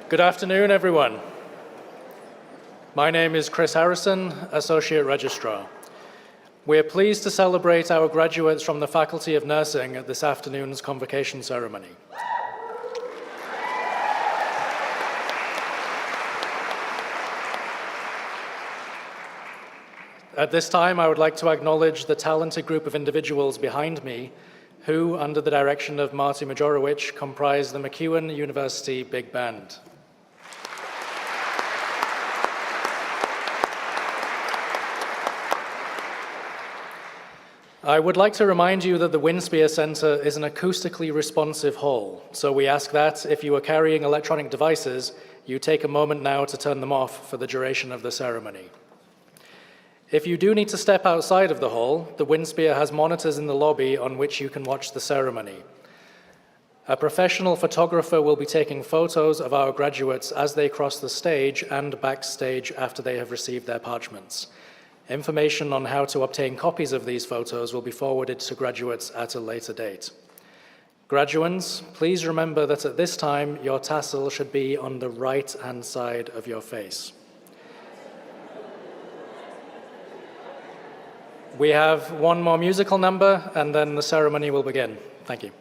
Good afternoon, everyone. My name is Chris Harrison, Associate Registrar. We are pleased to celebrate our graduates from the Faculty of Nursing at this afternoon's Convocation ceremony. At this time, I would like to acknowledge the talented group of individuals behind me who, under the direction of Marty Majorowicz, comprise the MacEwan University Big Band. I would like to remind you that the Winspear Center is an acoustically responsive hall, so we ask that, if you are carrying electronic devices, you take a moment now to turn them off for the duration of the ceremony. If you do need to step outside of the hall, the Winspear has monitors in the lobby on which you can watch the ceremony. A professional photographer will be taking photos of our graduates as they cross the stage and backstage after they have received their parchments. Information on how to obtain copies of these photos will be forwarded to graduates at a later date. Graduands, please remember that at this time, your tassel should be on the right-hand side of your face. We have one more musical number, and then the ceremony will begin. Thank you.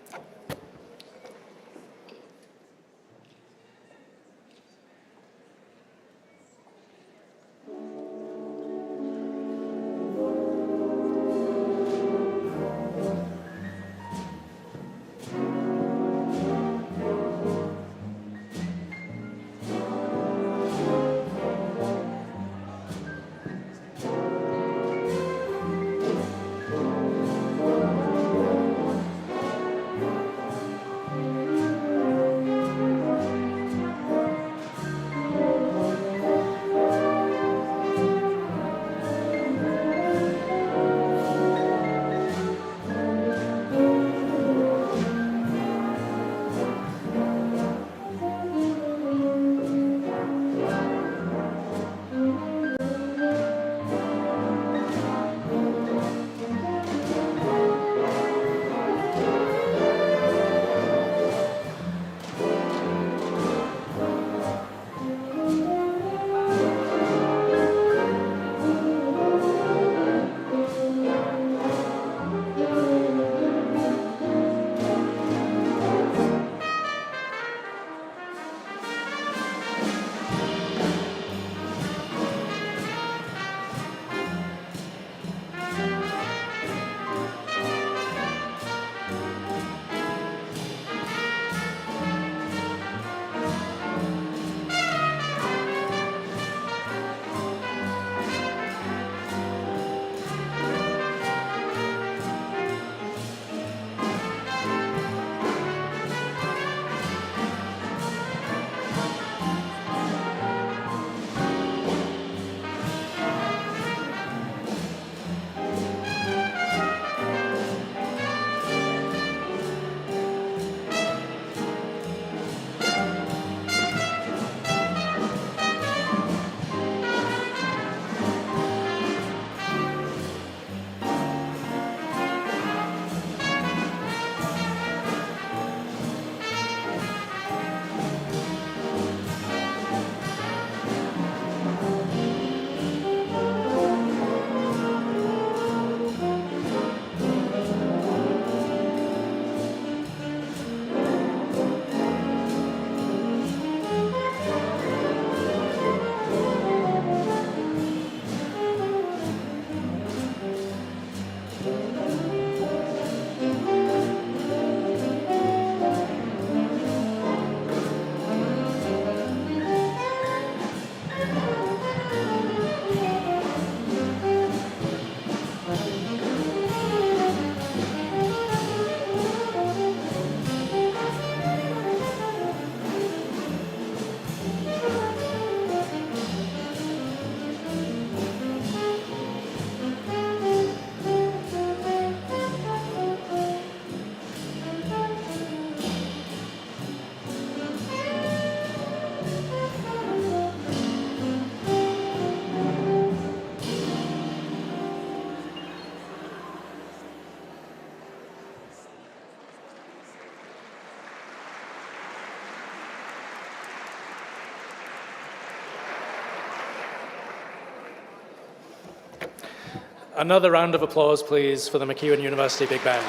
Another round of applause, please, for the MacEwan University Big Band.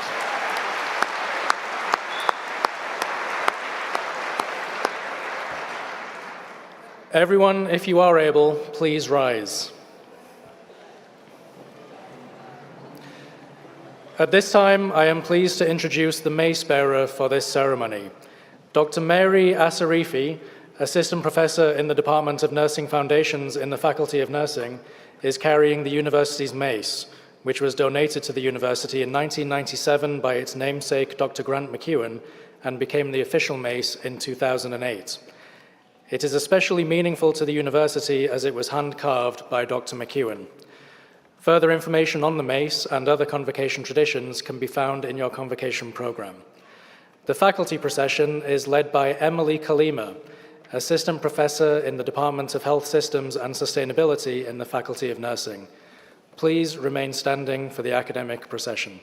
Everyone, if you are able, please rise. At this time, I am pleased to introduce the mace bearer for this ceremony. Dr. Mary Asarifi, Assistant Professor in the Department of Nursing Foundations in the Faculty of Nursing, is carrying the university's mace, which was donated to the university in 1997 by its namesake, Dr. Grant MacEwan, and became the official mace in 2008. It is especially meaningful to the university as it was hand-carved by Dr. MacEwan. Further information on the mace and other Convocation traditions can be found in your Convocation program. The faculty procession is led by Emily Kalima, Assistant Professor in the Department of Health Systems and Sustainability in the Faculty of Nursing. Please remain standing for the academic procession.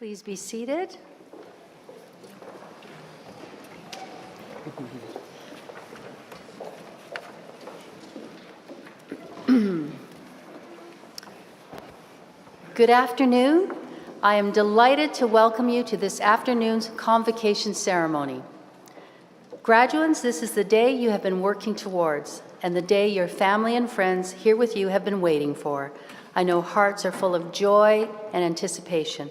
Please be seated. Good afternoon. I am delighted to welcome you to this afternoon's Convocation ceremony. Graduates, this is the day you have been working towards. and the day your family and friends here with you have been waiting for. I know hearts are full of joy and anticipation.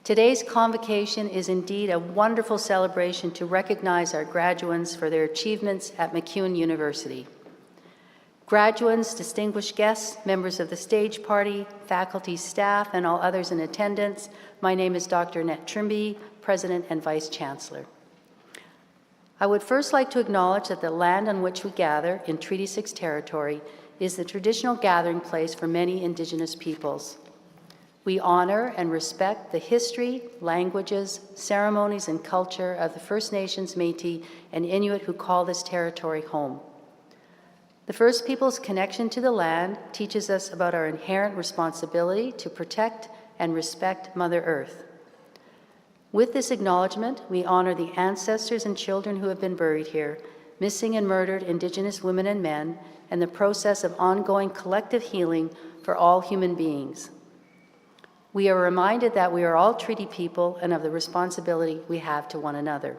Today's Convocation is indeed a wonderful celebration to recognize our graduands for their achievements at MacEwan University. Graduands, distinguished guests, members of the stage party, faculty, staff, and all others in attendance, my name is Dr. Annette Trimby, President and Vice Chancellor. I would first like to acknowledge that the land on which we gather in Treaty 6 territory is the traditional gathering place for many Indigenous peoples. We honor and respect the history, languages, ceremonies, and culture of the First Nations, Métis, and Inuit who call this territory home. The First Peoples' connection to the land teaches us about our inherent responsibility to protect and respect Mother Earth. With this acknowledgement, we honor the ancestors and children who have been buried here, missing and murdered Indigenous women and men, and the process of ongoing collective healing for all human beings. We are reminded that we are all treaty people and of the responsibility we have to one another.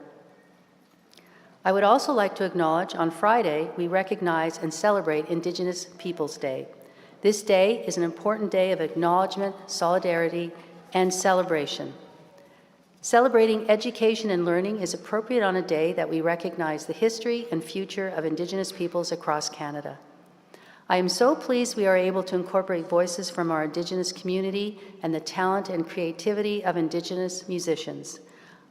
I would also like to acknowledge on Friday, we recognize and celebrate Indigenous Peoples Day. This day is an important day of acknowledgement, solidarity, and celebration. Celebrating education and learning is appropriate on a day that we recognize the history and future of Indigenous peoples across Canada. I am so pleased we are able to incorporate voices from our Indigenous community and the talent and creativity of Indigenous musicians.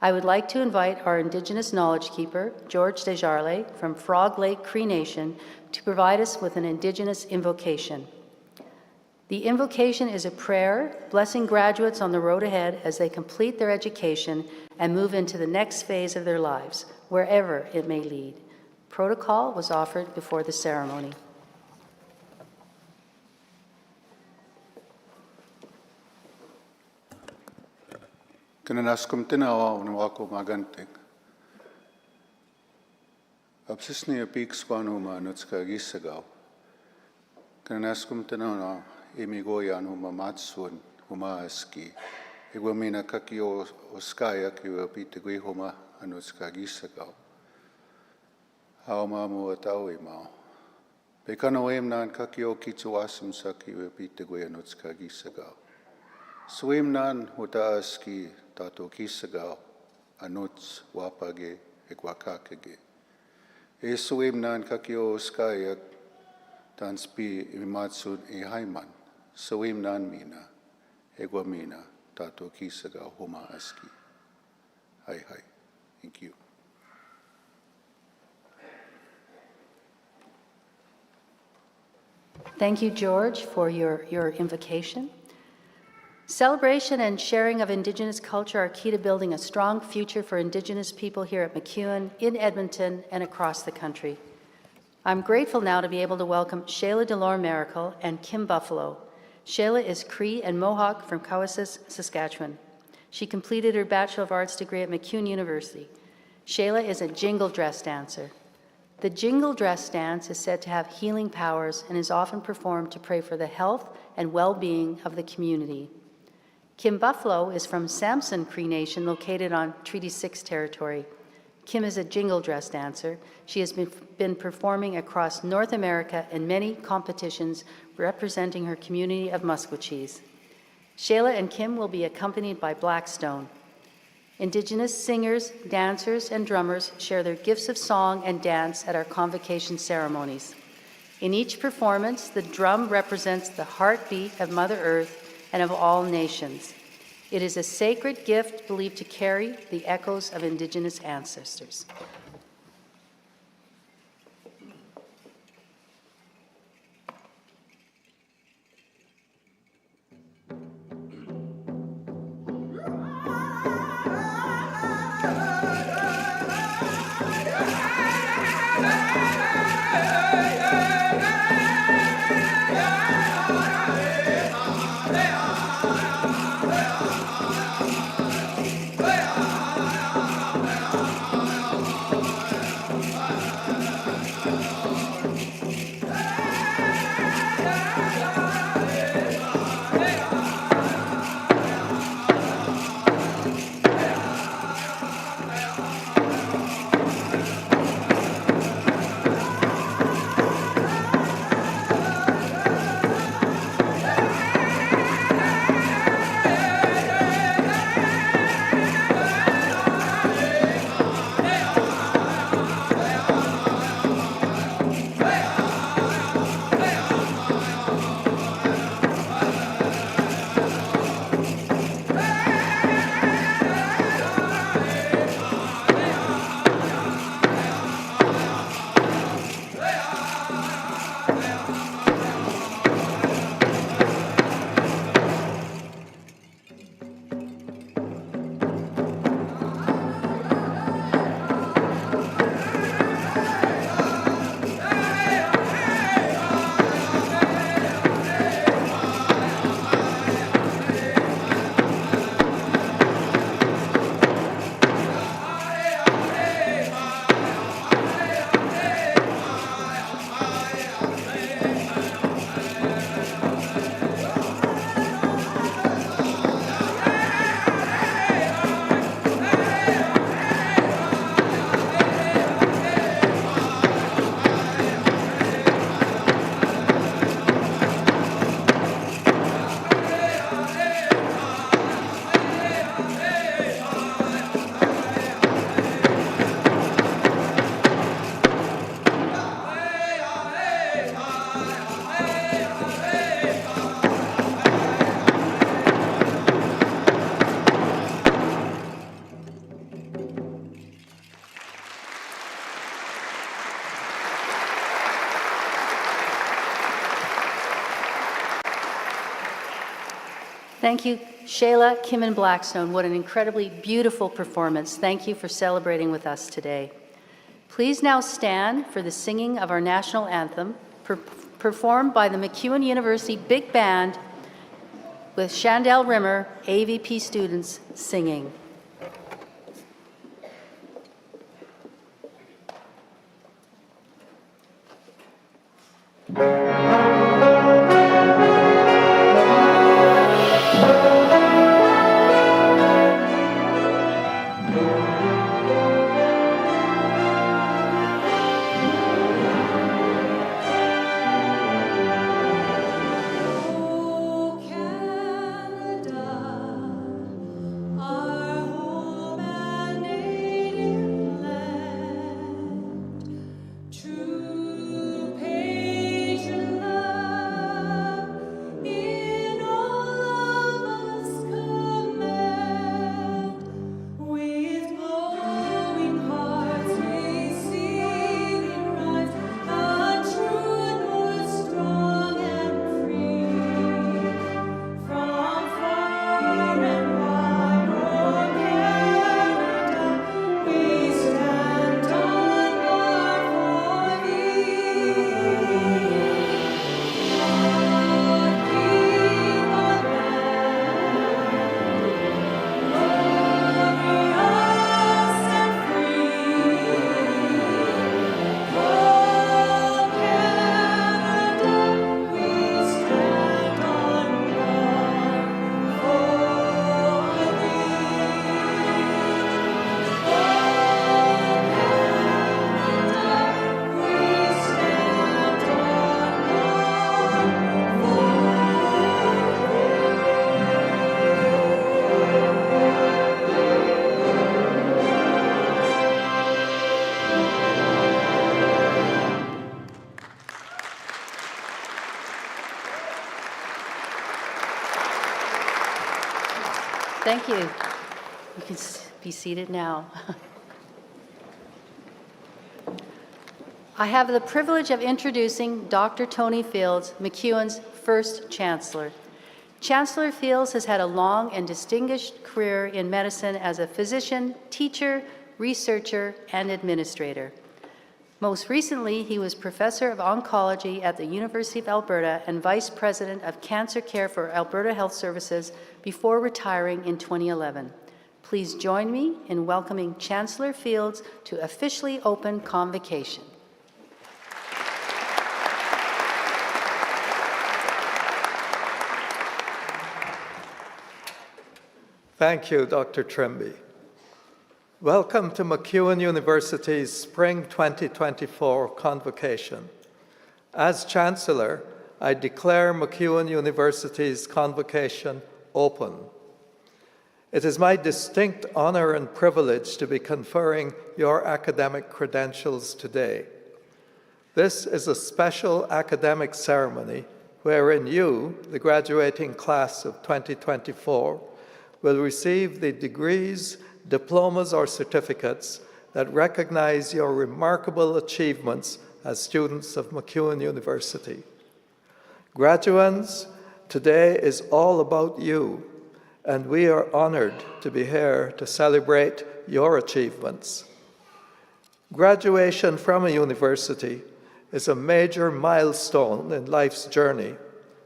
I would like to invite our Indigenous knowledge keeper, George Desjardins from Frog Lake Cree Nation, to provide us with an Indigenous invocation. The invocation is a prayer blessing graduates on the road ahead as they complete their education and move into the next phase of their lives, wherever it may lead. Protocol was offered before the ceremony. Kananaskum tinawa unawako magantek. Absisni apik spanuma nutska gisagaw. Kananaskum tinawa imigoyan huma matsun huma aski. Igwamina kakio oskaya kiwa pitigui huma anutska gisagaw. Hauma mu atawi mao. Bekano nan kakio kitsuasum sakiwa pitigui anutska gisagaw. Swim nan hutaaski tato kisagaw anuts wapage ekwakakege. Swim nan kakio skayak tanspi imatsud ihaiman. Swim nan mina egwamina tato kisagaw huma aski. Hi. Thank you. Thank you, George, for your invocation. Celebration and sharing of Indigenous culture are key to building a strong future for Indigenous people here at MacEwan, in Edmonton, and across the country. I'm grateful now to be able to welcome Shayla Delore-Miracle and Kim Buffalo. Shayla is Cree and Mohawk from Cowessess, Saskatchewan. She completed her Bachelor of Arts degree at MacEwan University. Shayla is a jingle dress dancer. The jingle dress dance is said to have healing powers and is often performed to pray for the health and well-being of the community. Kim Buffalo is from Samson Cree Nation, located on Treaty 6 territory. Kim is a jingle dress dancer. She has been performing across North America in many competitions representing her community of Musquechees. Shayla and Kim will be accompanied by Blackstone. Indigenous singers, dancers, and drummers share their gifts of song and dance at our Convocation ceremonies. In each performance, the drum represents the heartbeat of Mother Earth and of all nations. It is a sacred gift believed to carry the echoes of Indigenous ancestors. Thank you, Shayla, Kim, and Blackstone. What an incredibly beautiful performance. Thank you for celebrating with us today. Please now stand for the singing of our national anthem, performed by the MacEwan University Big Band with Chandel Rimmer, AVP students singing. Thank you. You can be seated now. I have the privilege of introducing Dr. Tony Fields, MacEwan's first chancellor. Chancellor Fields has had a long and distinguished career in medicine as a physician, teacher, researcher, and administrator. Most recently, he was professor of oncology at the University of Alberta and vice president of cancer care for Alberta Health Services before retiring in 2011. Please join me in welcoming Chancellor Fields to officially open Convocation. Thank you, Dr. Trimby. Welcome to MacEwan University's Spring 2024 Convocation. As Chancellor, I declare MacEwan University's Convocation open. It is my distinct honor and privilege to be conferring your academic credentials today. This is a special academic ceremony wherein you, the graduating class of 2024, will receive the degrees, diplomas, or certificates that recognize your remarkable achievements as students of MacEwan University. Graduands, today is all about you, and we are honored to be here to celebrate your achievements. Graduation from a university is a major milestone in life's journey,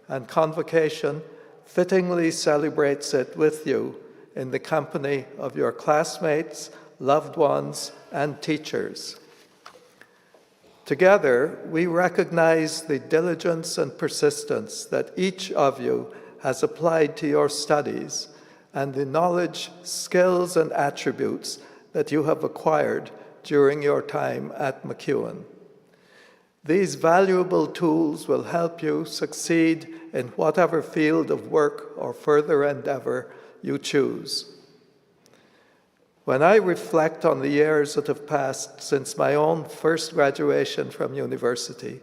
and Convocation fittingly celebrates it with you in the company of your classmates, loved ones, and teachers. Together, we recognize the diligence and persistence that each of you has applied to your studies and the knowledge, skills, and attributes that you have acquired during your time at MacEwan. These valuable tools will help you succeed in whatever field of work or further endeavor you choose. When I reflect on the years that have passed since my own first graduation from university,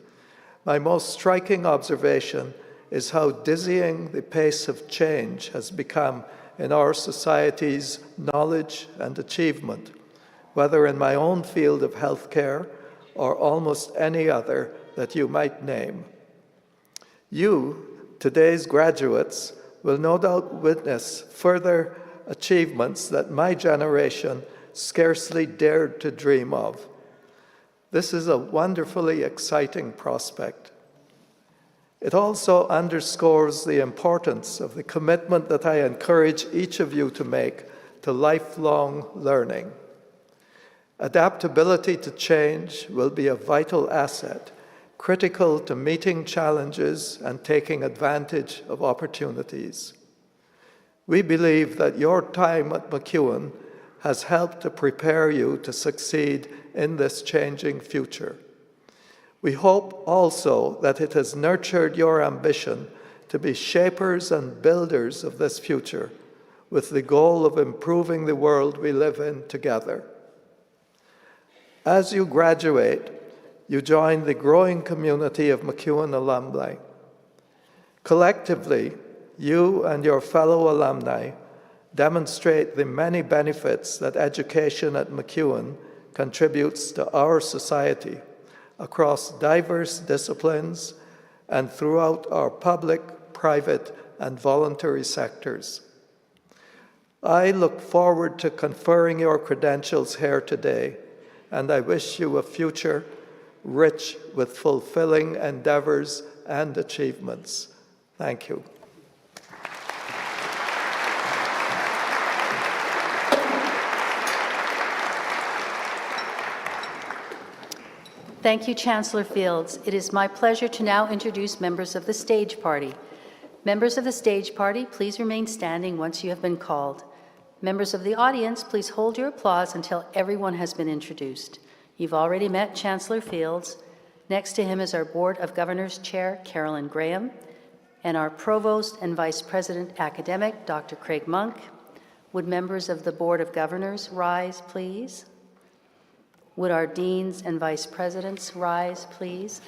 my most striking observation is how dizzying the pace of change has become in our society's knowledge and achievement, whether in my own field of healthcare or almost any other that you might name. You, today's graduates, will no doubt witness further achievements that my generation scarcely dared to dream of. This is a wonderfully exciting prospect. It also underscores the importance of the commitment that I encourage each of you to make to lifelong learning. Adaptability to change will be a vital asset, critical to meeting challenges and taking advantage of opportunities. We believe that your time at MacEwan has helped to prepare you to succeed in this changing future. We hope also that it has nurtured your ambition to be shapers and builders of this future, with the goal of improving the world we live in together. As you graduate, you join the growing community of MacEwan alumni. Collectively, you and your fellow alumni demonstrate the many benefits that education at MacEwan contributes to our society across diverse disciplines and throughout our public, private, and voluntary sectors. I look forward to conferring your credentials here today, and I wish you a future rich with fulfilling endeavors and achievements. Thank you. Thank you, Chancellor Fields. It is my pleasure to now introduce members of the stage party. Members of the stage party, please remain standing once you have been called. Members of the audience, please hold your applause until everyone has been introduced. You've already met Chancellor Fields. Next to him is our Board of Governors Chair, Carolyn Graham, and our Provost and Vice President Academic, Dr. Craig Monk. Would members of the Board of Governors rise, please? Would our deans and vice presidents rise, please?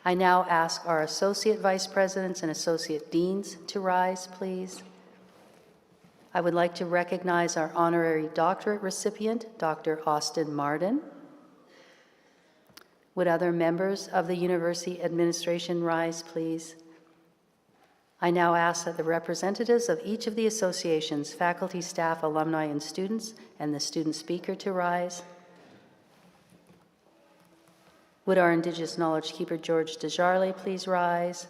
I now ask our associate vice presidents and associate deans to rise, please. I would like to recognize our honorary doctorate recipient, Dr. Austin Marden. Would other members of the university administration rise, please? I now ask that the representatives of each of the associations, faculty, staff, alumni, and students, and the student speaker to rise. Would our Indigenous Knowledge Keeper, George Desjarlais, please rise?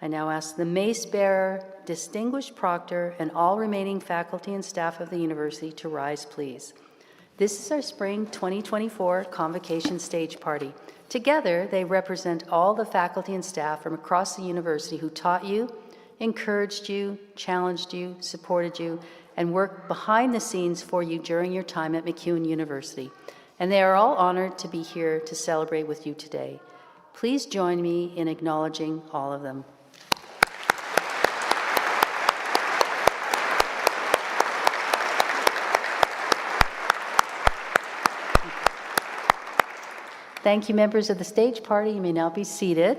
I now ask the mace bearer, distinguished proctor, and all remaining faculty and staff of the university to rise, please. This is our spring 2024 Convocation stage party. Together, they represent all the faculty and staff from across the university who taught you, encouraged you, challenged you, supported you, and worked behind the scenes for you during your time at MacEwan University. And they are all honored to be here to celebrate with you today. Please join me in acknowledging all of them. Thank you, members of the stage party. You may now be seated.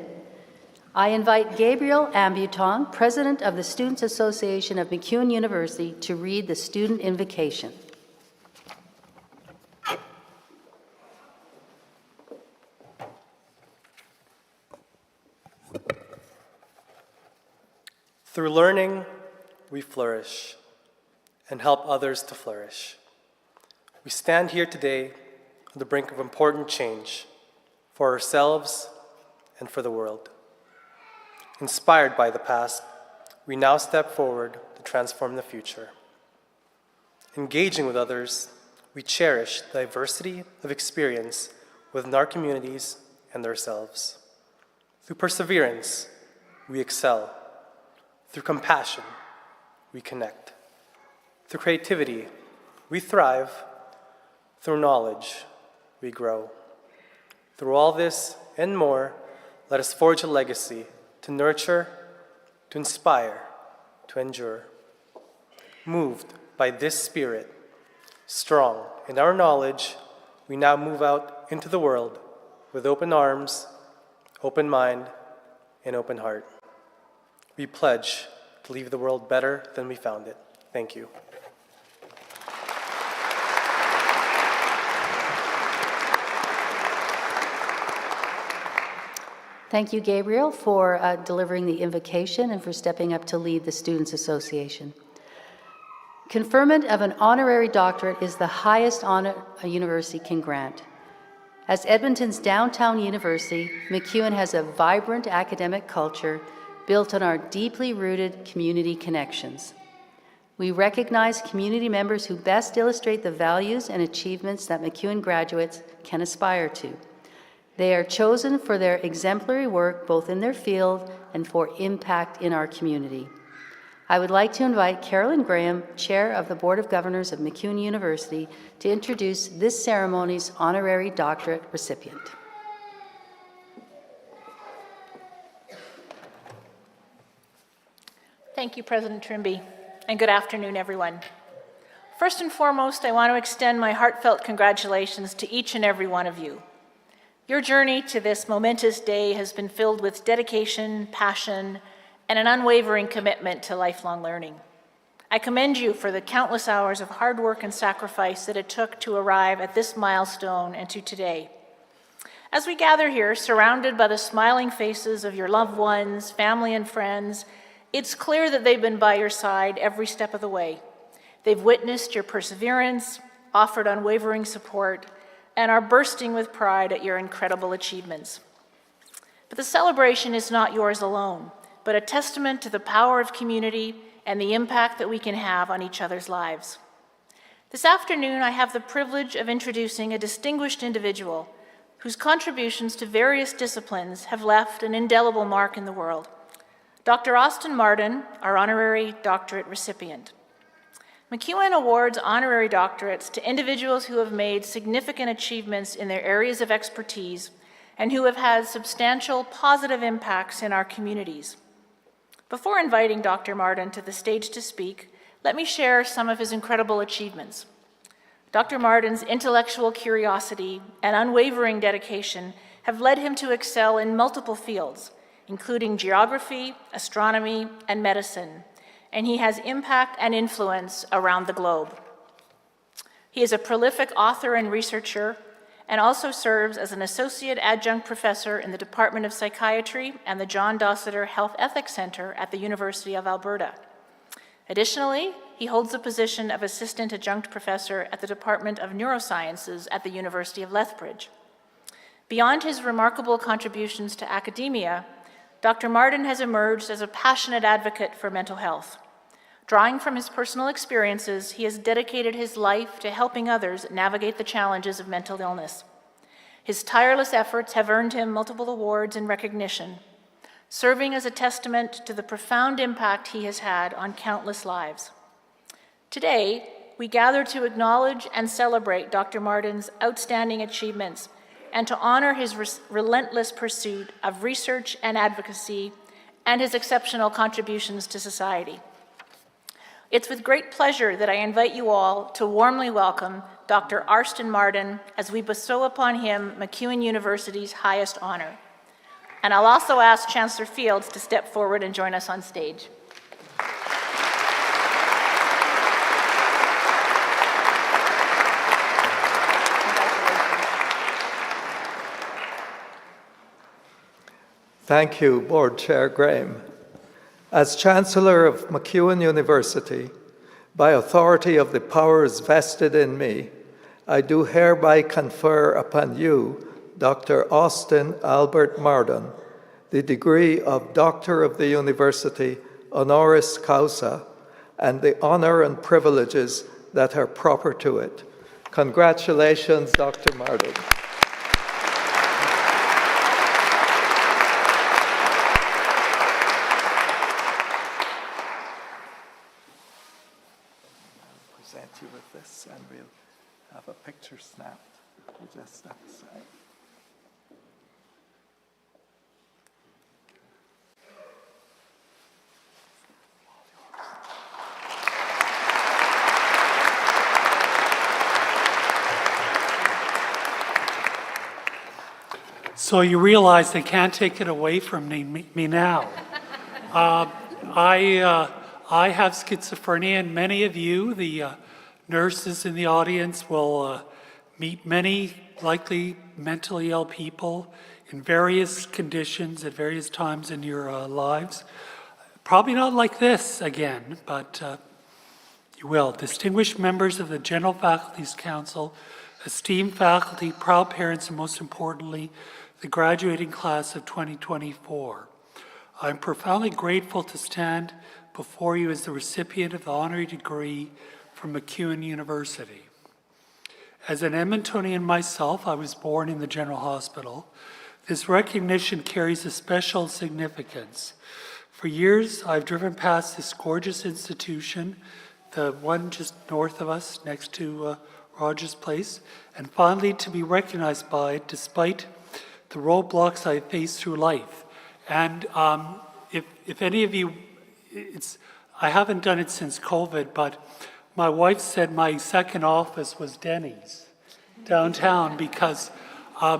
I invite Gabriel Ambutong, President of the Students Association of MacEwan University, to read the student invocation. Through learning, we flourish and help others to flourish. We stand here today on the brink of important change for ourselves and for the world. Inspired by the past, we now step forward to transform the future. Engaging with others, we cherish the diversity of experience within our communities and ourselves. Through perseverance, we excel. Through compassion, we connect. Through creativity, we thrive. Through knowledge, we grow. Through all this and more, let us forge a legacy to nurture, to inspire, to endure. Moved by this spirit, strong in our knowledge, we now move out into the world with open arms, open mind, and open heart. We pledge to leave the world better than we found it. Thank you. Thank you, Gabriel, for delivering the invocation and for stepping up to lead the Students' Association. Conferment of an honorary doctorate is the highest honor a university can grant. As Edmonton's downtown university, MacEwan has a vibrant academic culture built on our deeply rooted community connections. We recognize community members who best illustrate the values and achievements that MacEwan graduates can aspire to. They are chosen for their exemplary work both in their field and for impact in our community. I would like to invite Carolyn Graham, Chair of the Board of Governors of MacEwan University, to introduce this ceremony's honorary doctorate recipient. Thank you, President Trimby, and good afternoon, everyone. First and foremost, I want to extend my heartfelt congratulations to each and every one of you. Your journey to this momentous day has been filled with dedication, passion, and an unwavering commitment to lifelong learning. I commend you for the countless hours of hard work and sacrifice that it took to arrive at this milestone and to today. As we gather here, surrounded by the smiling faces of your loved ones, family, and friends, it's clear that they've been by your side every step of the way. They've witnessed your perseverance, offered unwavering support, and are bursting with pride at your incredible achievements. But the celebration is not yours alone, but a testament to the power of community and the impact that we can have on each other's lives. This afternoon, I have the privilege of introducing a distinguished individual whose contributions to various disciplines have left an indelible mark in the world. Dr. Austin Martin, our honorary doctorate recipient. MacEwan awards honorary doctorates to individuals who have made significant achievements in their areas of expertise and who have had substantial positive impacts in our communities. Before inviting Dr. Martin to the stage to speak, let me share some of his incredible achievements. Dr. Martin's intellectual curiosity and unwavering dedication have led him to excel in multiple fields, including geography, astronomy, and medicine, and he has impact and influence around the globe. He is a prolific author and researcher, and also serves as an associate adjunct professor in the Department of Psychiatry and the John Dosseter Health Ethics Center at the University of Alberta. Additionally, he holds the position of assistant adjunct professor at the Department of Neurosciences at the University of Lethbridge. Beyond his remarkable contributions to academia, Dr. Martin has emerged as a passionate advocate for mental health. Drawing from his personal experiences, he has dedicated his life to helping others navigate the challenges of mental illness. His tireless efforts have earned him multiple awards and recognition, serving as a testament to the profound impact he has had on countless lives. Today, we gather to acknowledge and celebrate Dr. Martin's outstanding achievements and to honor his relentless pursuit of research and advocacy and his exceptional contributions to society. It's with great pleasure that I invite you all to warmly welcome Dr. Austin Martin as we bestow upon him MacEwan University's highest honor. And I'll also ask Chancellor Fields to step forward and join us on stage. Thank you, Board Chair Graham. As Chancellor of MacEwan University, by authority of the powers vested in me, I do hereby confer upon you, Dr. Austin Albert Martin, the degree of Doctor of the University honoris causa and the honor and privileges that are proper to it. Congratulations, Dr. Martin. Present you with this and we'll have a picture snapped. We'll just step aside. So you realize they can't take it away from me now. I have schizophrenia, and many of you, the nurses in the audience, will meet many likely mentally ill people in various conditions at various times in your lives. Probably not like this again, but you will. Distinguished members of the General Faculties Council, esteemed faculty, proud parents, and most importantly, the graduating class of 2024. I'm profoundly grateful to stand before you as the recipient of the honorary degree from MacEwan University. As an Edmontonian myself, I was born in the General Hospital. This recognition carries a special significance. For years, I've driven past this gorgeous institution, the one just north of us, next to Rogers Place, and finally to be recognized by it despite the roadblocks I faced through life. And if any of you, I haven't done it since COVID, but my wife said my second office was Denny's downtown because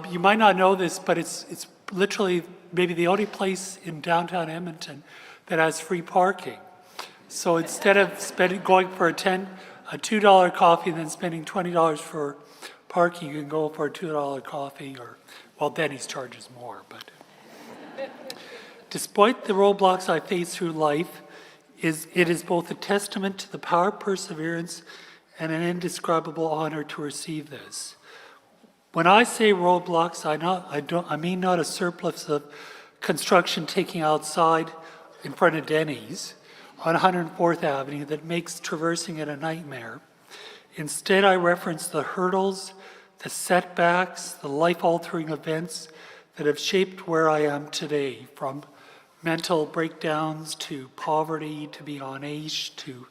you might not know this, but it's literally maybe the only place in downtown Edmonton that has free parking. So instead of going for a $2 coffee and then spending $20 for parking, you can go for a $2 coffee, or, well, Denny's charges more. But despite the roadblocks I faced through life, it is both a testament to the power of perseverance and an indescribable honor to receive this. When I say roadblocks, I mean not a surplus of construction taking outside in front of Denny's on 104th Avenue that makes traversing it a nightmare. Instead, I reference the hurdles, the setbacks, the life-altering events that have shaped where I am today, from mental breakdowns to poverty to being on age to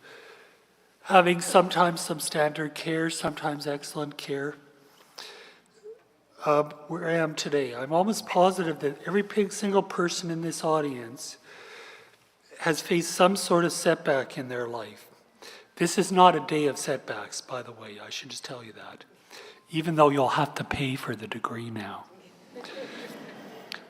having sometimes substandard care, sometimes excellent care. Where I am today, I'm almost positive that every single person in this audience has faced some sort of setback in their life. This is not a day of setbacks, by the way, I should just tell you that, even though you'll have to pay for the degree now.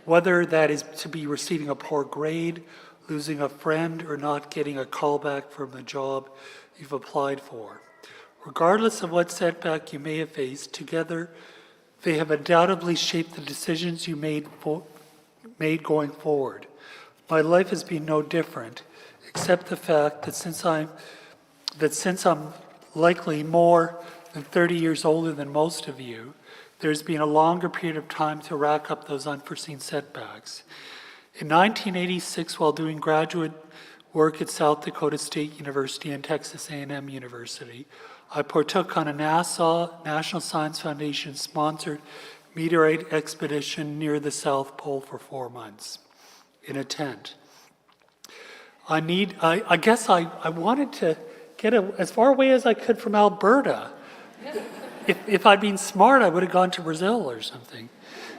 Whether that is to be receiving a poor grade, losing a friend, or not getting a call back from the job you've applied for. Regardless of what setback you may have faced, together they have undoubtedly shaped the decisions you made going forward. My life has been no different, except the fact that since I'm likely more than 30 years older than most of you, there's been a longer period of time to rack up those unforeseen setbacks. In 1986, while doing graduate work at South Dakota State University and Texas A&M University, I partook on a NASA, National Science Foundation sponsored meteorite expedition near the South Pole for 4 months in a tent. I guess I wanted to get as far away as I could from Alberta. If I'd been smart, I would have gone to Brazil or something.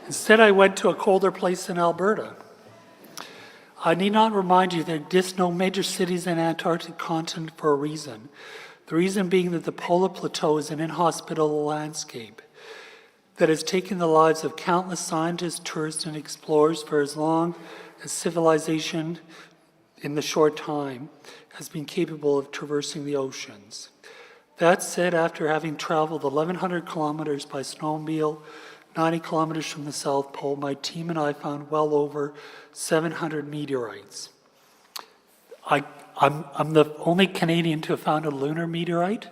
Instead, I went to a colder place in Alberta. I need not remind you there exist no major cities in the Antarctic continent for a reason. The reason being that the polar plateau is an inhospitable landscape that has taken the lives of countless scientists, tourists, and explorers for as long as civilization in the short time has been capable of traversing the oceans. That said, after having traveled 1,100 kilometers by snowmobile, 90 kilometers from the South Pole, my team and I found well over 700 meteorites. I'm the only Canadian to have found a lunar meteorite,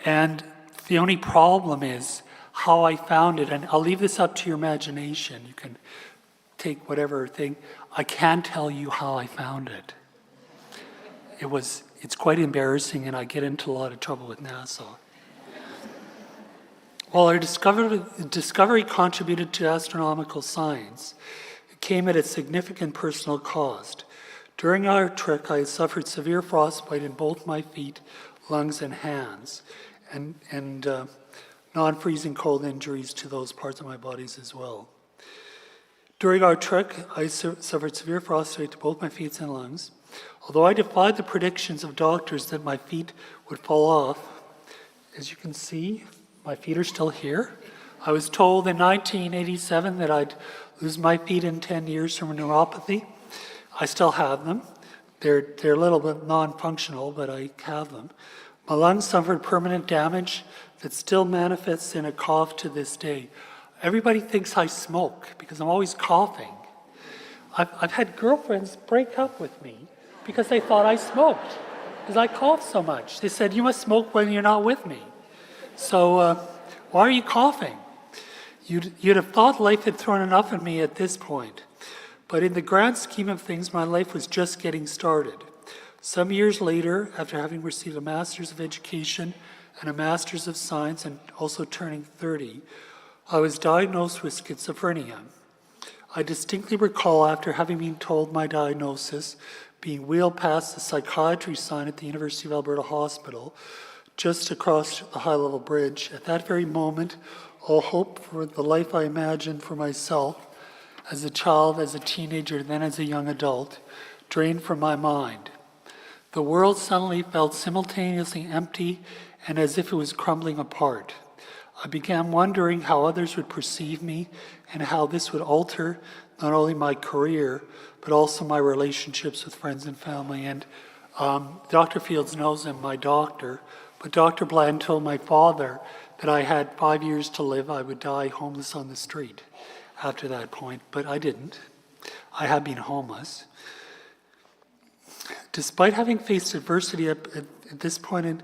and the only problem is how I found it, and I'll leave this up to your imagination. You can take whatever thing. I can't tell you how I found it. It's quite embarrassing, and I get into a lot of trouble with NASA. While our discovery contributed to astronomical science, it came at a significant personal cost. During our trek, I had suffered severe frostbite in both my feet, lungs, and hands, and non-freezing cold injuries to those parts of my bodies as well. During our trek, I suffered severe frostbite to both my feet and lungs. Although I defied the predictions of doctors that my feet would fall off, as you can see, my feet are still here. I was told in 1987 that I'd lose my feet in 10 years from a neuropathy. I still have them. They're a little bit non-functional, but I have them. My lungs suffered permanent damage that still manifests in a cough to this day. Everybody thinks I smoke because I'm always coughing. I've had girlfriends break up with me because they thought I smoked, because I cough so much. They said, you must smoke when you're not with me. So why are you coughing? You'd have thought life had thrown enough at me at this point. But in the grand scheme of things, my life was just getting started. Some years later, after having received a Master's of Education and a Master's of Science, and also turning 30, I was diagnosed with schizophrenia. I distinctly recall, after having been told my diagnosis, being wheeled past the psychiatry sign at the University of Alberta Hospital, just across the high-level bridge. At that very moment, all hope for the life I imagined for myself as a child, as a teenager, then as a young adult, drained from my mind. The world suddenly felt simultaneously empty and as if it was crumbling apart. I began wondering how others would perceive me and how this would alter not only my career, but also my relationships with friends and family. And Dr. Fields knows I'm my doctor, but Dr. Bland told my father that I had 5 years to live. I would die homeless on the street after that point, but I didn't. I have been homeless. Despite having faced adversity at this point in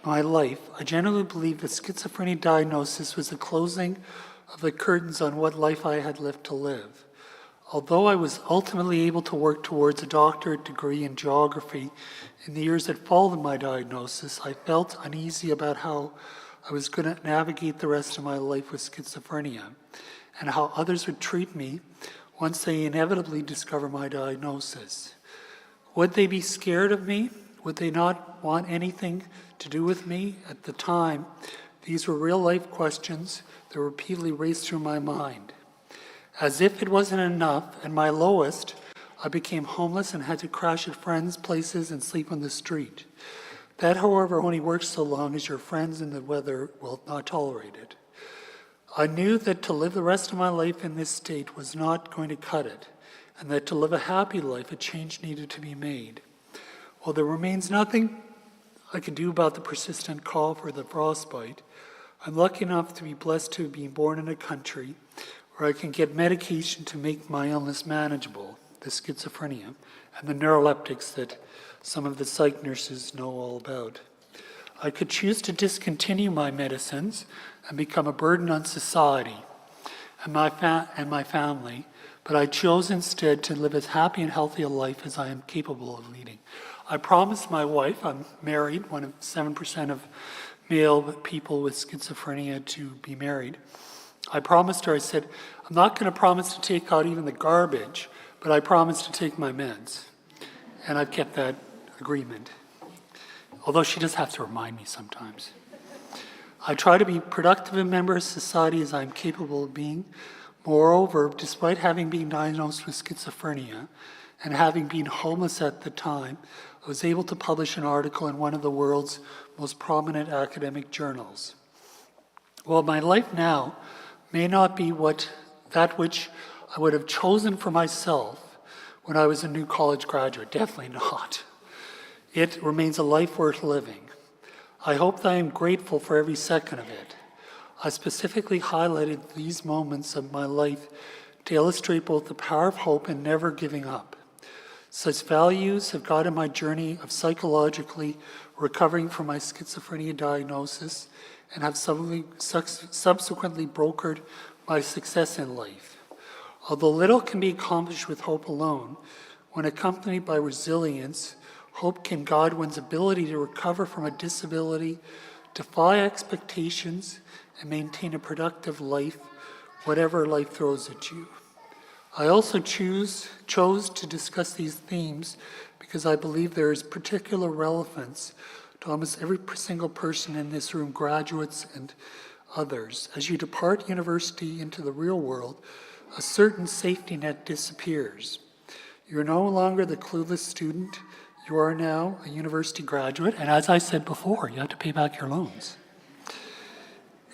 my life, I generally believe that schizophrenia diagnosis was the closing of the curtains on what life I had left to live. Although I was ultimately able to work towards a doctorate degree in geography in the years that followed my diagnosis, I felt uneasy about how I was going to navigate the rest of my life with schizophrenia and how others would treat me once they inevitably discover my diagnosis. Would they be scared of me? Would they not want anything to do with me? At the time, these were real-life questions that repeatedly raced through my mind. As if it wasn't enough, at my lowest, I became homeless and had to crash at friends' places and sleep on the street. That, however, only works so long as your friends and the weather will not tolerate it. I knew that to live the rest of my life in this state was not going to cut it, and that to live a happy life, a change needed to be made. While there remains nothing I can do about the persistent cough or the frostbite, I'm lucky enough to be blessed to be born in a country where I can get medication to make my illness manageable, the schizophrenia, and the neuroleptics that some of the psych nurses know all about. I could choose to discontinue my medicines and become a burden on society and my family, but I chose instead to live as happy and healthy a life as I am capable of leading. I promised my wife, I'm married, one of 7% of male people with schizophrenia to be married. I promised her, I said, I'm not going to promise to take out even the garbage, but I promised to take my meds. And I've kept that agreement, although she does have to remind me sometimes. I try to be productive a member of society as I'm capable of being. Moreover, despite having been diagnosed with schizophrenia and having been homeless at the time, I was able to publish an article in one of the world's most prominent academic journals. While my life now may not be that which I would have chosen for myself when I was a new college graduate, definitely not. It remains a life worth living. I hope that I am grateful for every second of it. I specifically highlighted these moments of my life to illustrate both the power of hope and never giving up. Such values have guided my journey of psychologically recovering from my schizophrenia diagnosis and have subsequently brokered my success in life. Although little can be accomplished with hope alone, when accompanied by resilience, hope can guide one's ability to recover from a disability, defy expectations, and maintain a productive life, whatever life throws at you. I also chose to discuss these themes because I believe there is particular relevance to almost every single person in this room, graduates and others. As you depart university into the real world, a certain safety net disappears. You're no longer the clueless student. You are now a university graduate, and as I said before, you have to pay back your loans.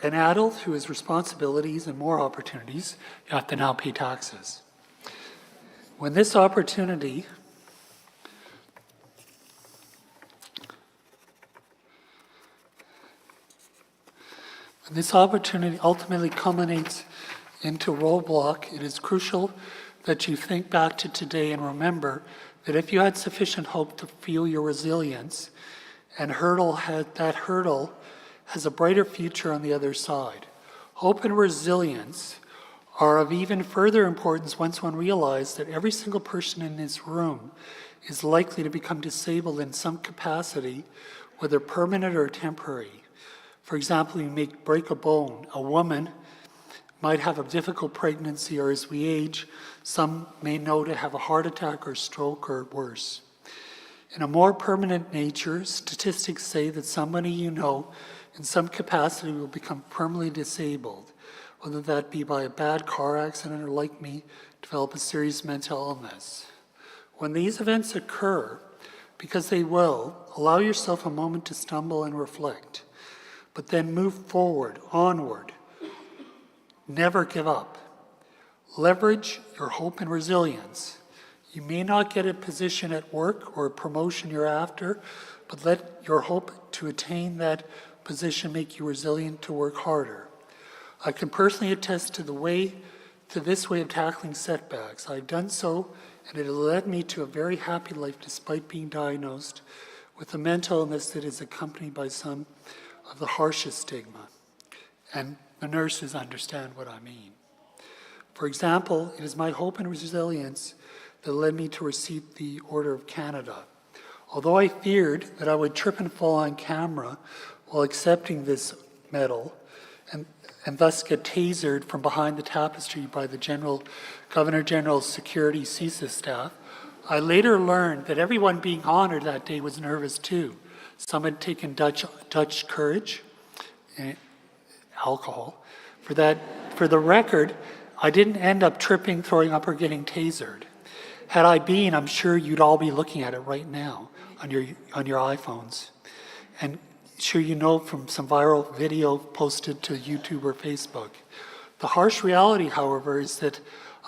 An adult who has responsibilities and more opportunities, you have to now pay taxes. When this opportunity When this opportunity ultimately culminates into roadblock, it is crucial that you think back to today and remember that if you had sufficient hope to feel your resilience, and that hurdle has a brighter future on the other side. Hope and resilience are of even further importance once one realizes that every single person in this room is likely to become disabled in some capacity, whether permanent or temporary. For example, you may break a bone. A woman might have a difficult pregnancy, or as we age, some may know to have a heart attack or stroke or worse. In a more permanent nature, statistics say that somebody you know in some capacity will become permanently disabled, whether that be by a bad car accident or, like me, develop a serious mental illness. When these events occur, because they will, allow yourself a moment to stumble and reflect, but then move forward, onward. Never give up. Leverage your hope and resilience. You may not get a position at work or a promotion you're after, but let your hope to attain that position make you resilient to work harder. I can personally attest to this way of tackling setbacks. I've done so, and it has led me to a very happy life despite being diagnosed with a mental illness that is accompanied by some of the harshest stigma. And the nurses understand what I mean. For example, it is my hope and resilience that led me to receive the Order of Canada. Although I feared that I would trip and fall on camera while accepting this medal and thus get tasered from behind the tapestry by the Governor General's security CISA staff, I later learned that everyone being honored that day was nervous too. Some had taken Dutch courage, alcohol. For the record, I didn't end up tripping, throwing up, or getting tasered. Had I been, I'm sure you'd all be looking at it right now on your iPhones. And sure you know from some viral video posted to YouTube or Facebook. The harsh reality, however, is that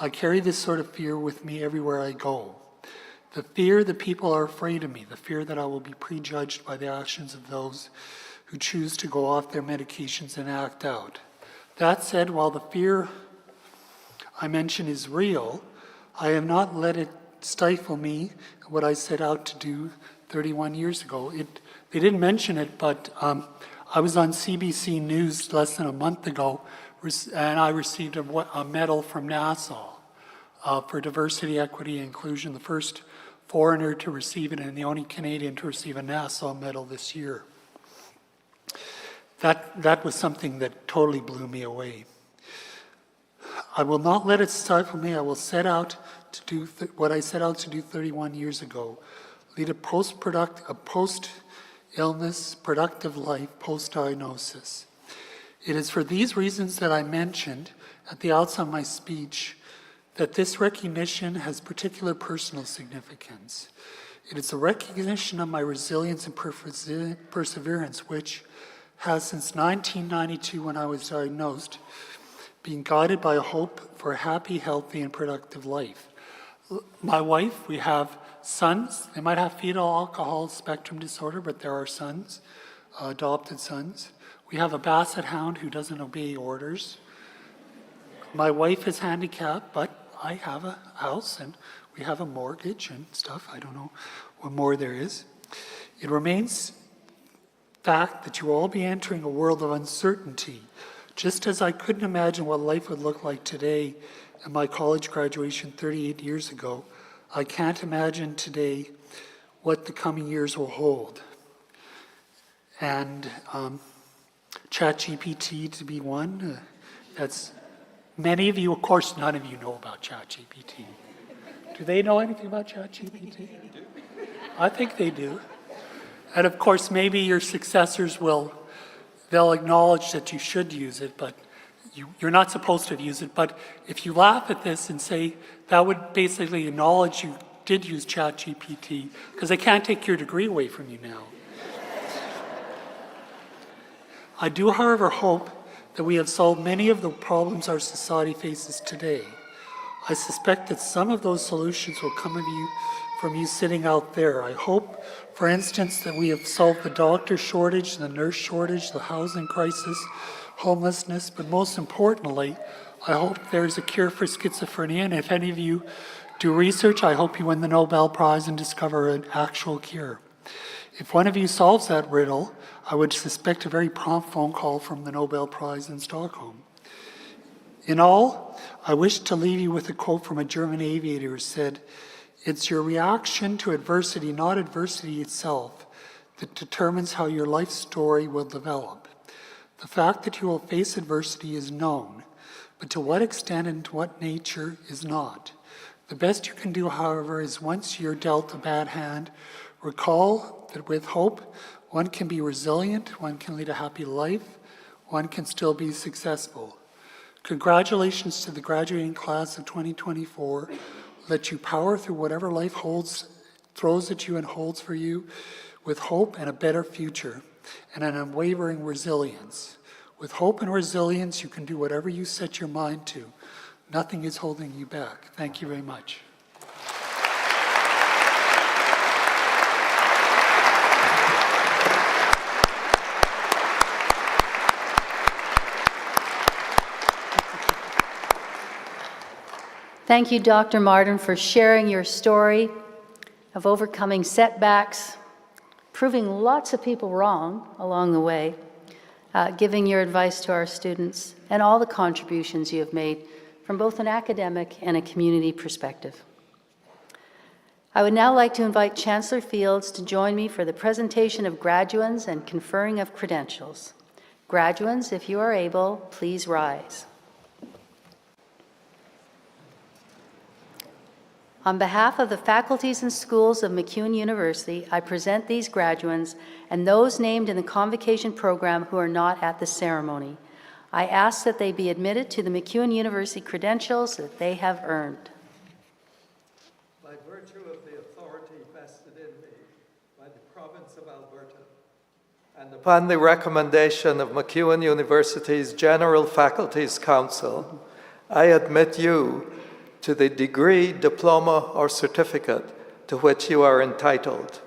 I carry this sort of fear with me everywhere I go. The fear that people are afraid of me, the fear that I will be prejudged by the actions of those who choose to go off their medications and act out. That said, while the fear I mention is real, I have not let it stifle me what I set out to do 31 years ago. They didn't mention it, but I was on CBC News less than a month ago, and I received a medal from Nassau for diversity, equity, and inclusion, the first foreigner to receive it and the only Canadian to receive a Nassau medal this year. That was something that totally blew me away. I will not let it stifle me. I will set out to do what I set out to do 31 years ago, lead a post-illness, productive life, post-diagnosis. It is for these reasons that I mentioned at the outset of my speech that this recognition has particular personal significance. It is a recognition of my resilience and perseverance, which has since 1992, when I was diagnosed, been guided by a hope for a happy, healthy, and productive life. My wife, we have sons. They might have fetal alcohol spectrum disorder, but there are sons, adopted sons. We have a basset hound who doesn't obey orders. My wife is handicapped, but I have a house and we have a mortgage and stuff. I don't know what more there is. It remains fact that you will all be entering a world of uncertainty. Just as I couldn't imagine what life would look like today at my college graduation 38 years ago, I can't imagine today what the coming years will hold. And ChatGPT to be one, that's many of you, of course, none of you know about ChatGPT. Do they know anything about ChatGPT? I think they do. And of course, maybe your successors they'll acknowledge that you should use it, but you're not supposed to use it. But if you laugh at this and say, that would basically acknowledge you did use ChatGPT, because they can't take your degree away from you now. I do, however, hope that we have solved many of the problems our society faces today. I suspect that some of those solutions will come from you sitting out there. I hope, for instance, that we have solved the doctor shortage, the nurse shortage, the housing crisis, homelessness, but most importantly, I hope there's a cure for schizophrenia, and if any of you do research, I hope you win the Nobel Prize and discover an actual cure. If one of you solves that riddle, I would suspect a very prompt phone call from the Nobel Prize in Stockholm. In all, I wish to leave you with a quote from a German aviator who said, "It's your reaction to adversity, not adversity itself, that determines how your life story will develop. The fact that you will face adversity is known, but to what extent and to what nature is not. The best you can do, however, is once you're dealt a bad hand, recall that with hope, one can be resilient, one can lead a happy life, one can still be successful. Congratulations to the graduating class of 2024. Let you power through whatever life throws at you and holds for you with hope and a better future and an unwavering resilience. With hope and resilience, you can do whatever you set your mind to. Nothing is holding you back." Thank you very much. Thank you, Dr. Martin, for sharing your story of overcoming setbacks, proving lots of people wrong along the way, giving your advice to our students, and all the contributions you have made from both an academic and a community perspective. I would now like to invite Chancellor Fields to join me for the presentation of graduands and conferring of credentials. Graduands, if you are able, please rise. On behalf of the faculties and schools of MacEwan University, I present these graduands and those named in the Convocation program who are not at the ceremony. I ask that they be admitted to the MacEwan University credentials that they have earned. By virtue of the authority vested in me by the province of Alberta, and upon the recommendation of MacEwan University's General Faculties Council, I admit you to the degree, diploma, or certificate to which you are entitled,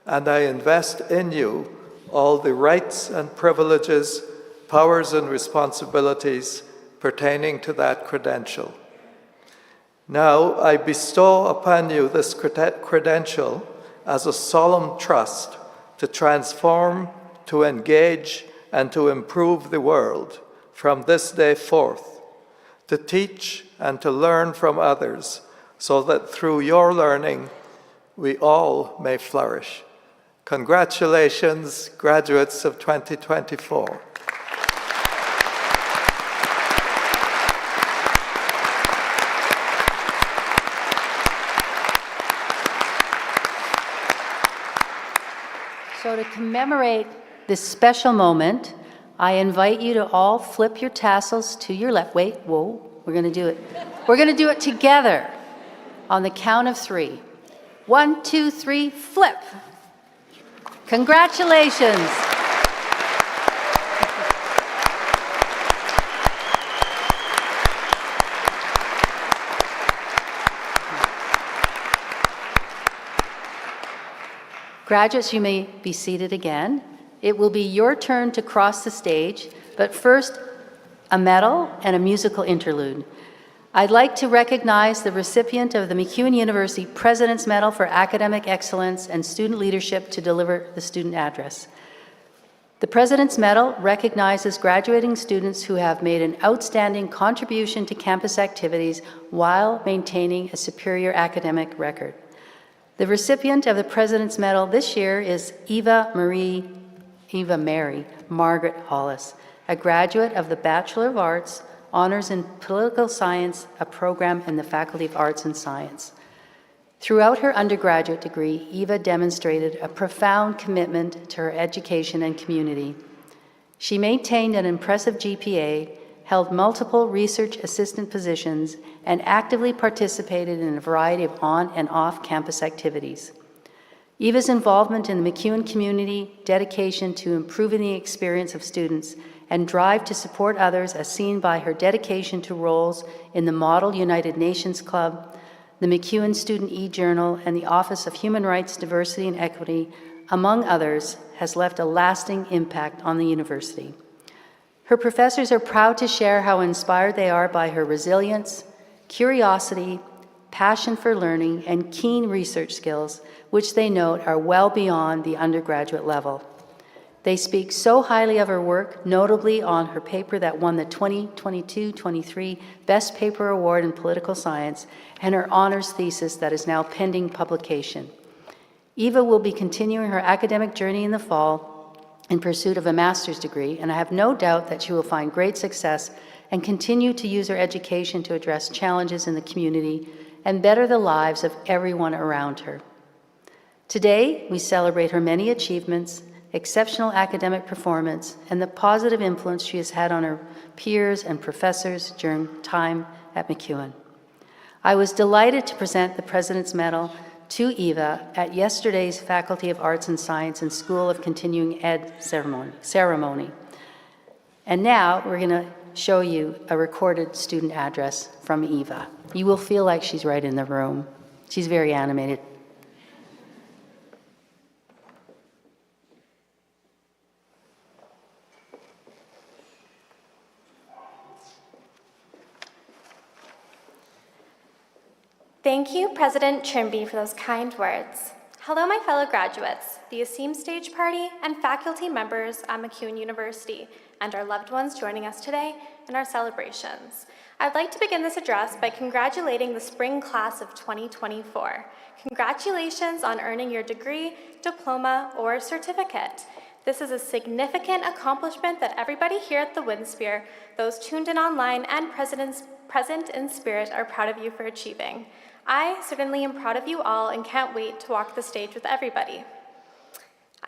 and I invest in you all the rights and privileges, powers and responsibilities pertaining to that credential. Now I bestow upon you this credential as a solemn trust to transform, to engage, and to improve the world from this day forth, to teach and to learn from others, so that through your learning, we all may flourish. Congratulations, graduates of 2024. So to commemorate this special moment, I invite you to all flip your tassels to your left. Wait, whoa, we're going to do it. We're going to do it together on the count of 3. 1, 2, 3, flip. Congratulations. Graduates, you may be seated again. It will be your turn to cross the stage, but first, a medal and a musical interlude. I'd like to recognize the recipient of the MacEwan University President's Medal for Academic Excellence and Student Leadership to deliver the student address. The President's Medal recognizes graduating students who have made an outstanding contribution to campus activities while maintaining a superior academic record. The recipient of the President's Medal this year is Eva Mary Margaret Hollis, a graduate of the Bachelor of Arts, Honors in Political Science, a program in the Faculty of Arts and Science. Throughout her undergraduate degree, Eva demonstrated a profound commitment to her education and community. She maintained an impressive GPA, held multiple research assistant positions, and actively participated in a variety of on- and off-campus activities. Eva's involvement in the MacEwan community, dedication to improving the experience of students, and drive to support others as seen by her dedication to roles in the Model United Nations Club, the MacEwan Student e-Journal, and the Office of Human Rights, Diversity, and Equity, among others, has left a lasting impact on the university. Her professors are proud to share how inspired they are by her resilience, curiosity, passion for learning, and keen research skills, which they note are well beyond the undergraduate level. They speak so highly of her work, notably on her paper that won the 2022-23 Best Paper Award in Political Science and her honors thesis that is now pending publication. Eva will be continuing her academic journey in the fall in pursuit of a master's degree, and I have no doubt that she will find great success and continue to use her education to address challenges in the community and better the lives of everyone around her. Today, we celebrate her many achievements, exceptional academic performance, and the positive influence she has had on her peers and professors during time at MacEwan. I was delighted to present the President's Medal to Eva at yesterday's Faculty of Arts and Science and School of Continuing Ed ceremony. And now we're going to show you a recorded student address from Eva. You will feel like she's right in the room. She's very animated. Thank you, President Trimby, for those kind words. Hello, my fellow graduates, the esteemed stage party, and faculty members at MacEwan University, and our loved ones joining us today in our celebrations. I'd like to begin this address by congratulating the spring class of 2024. Congratulations on earning your degree, diploma, or certificate. This is a significant accomplishment that everybody here at the WinSphere, those tuned in online and present in spirit, are proud of you for achieving. I certainly am proud of you all and can't wait to walk the stage with everybody.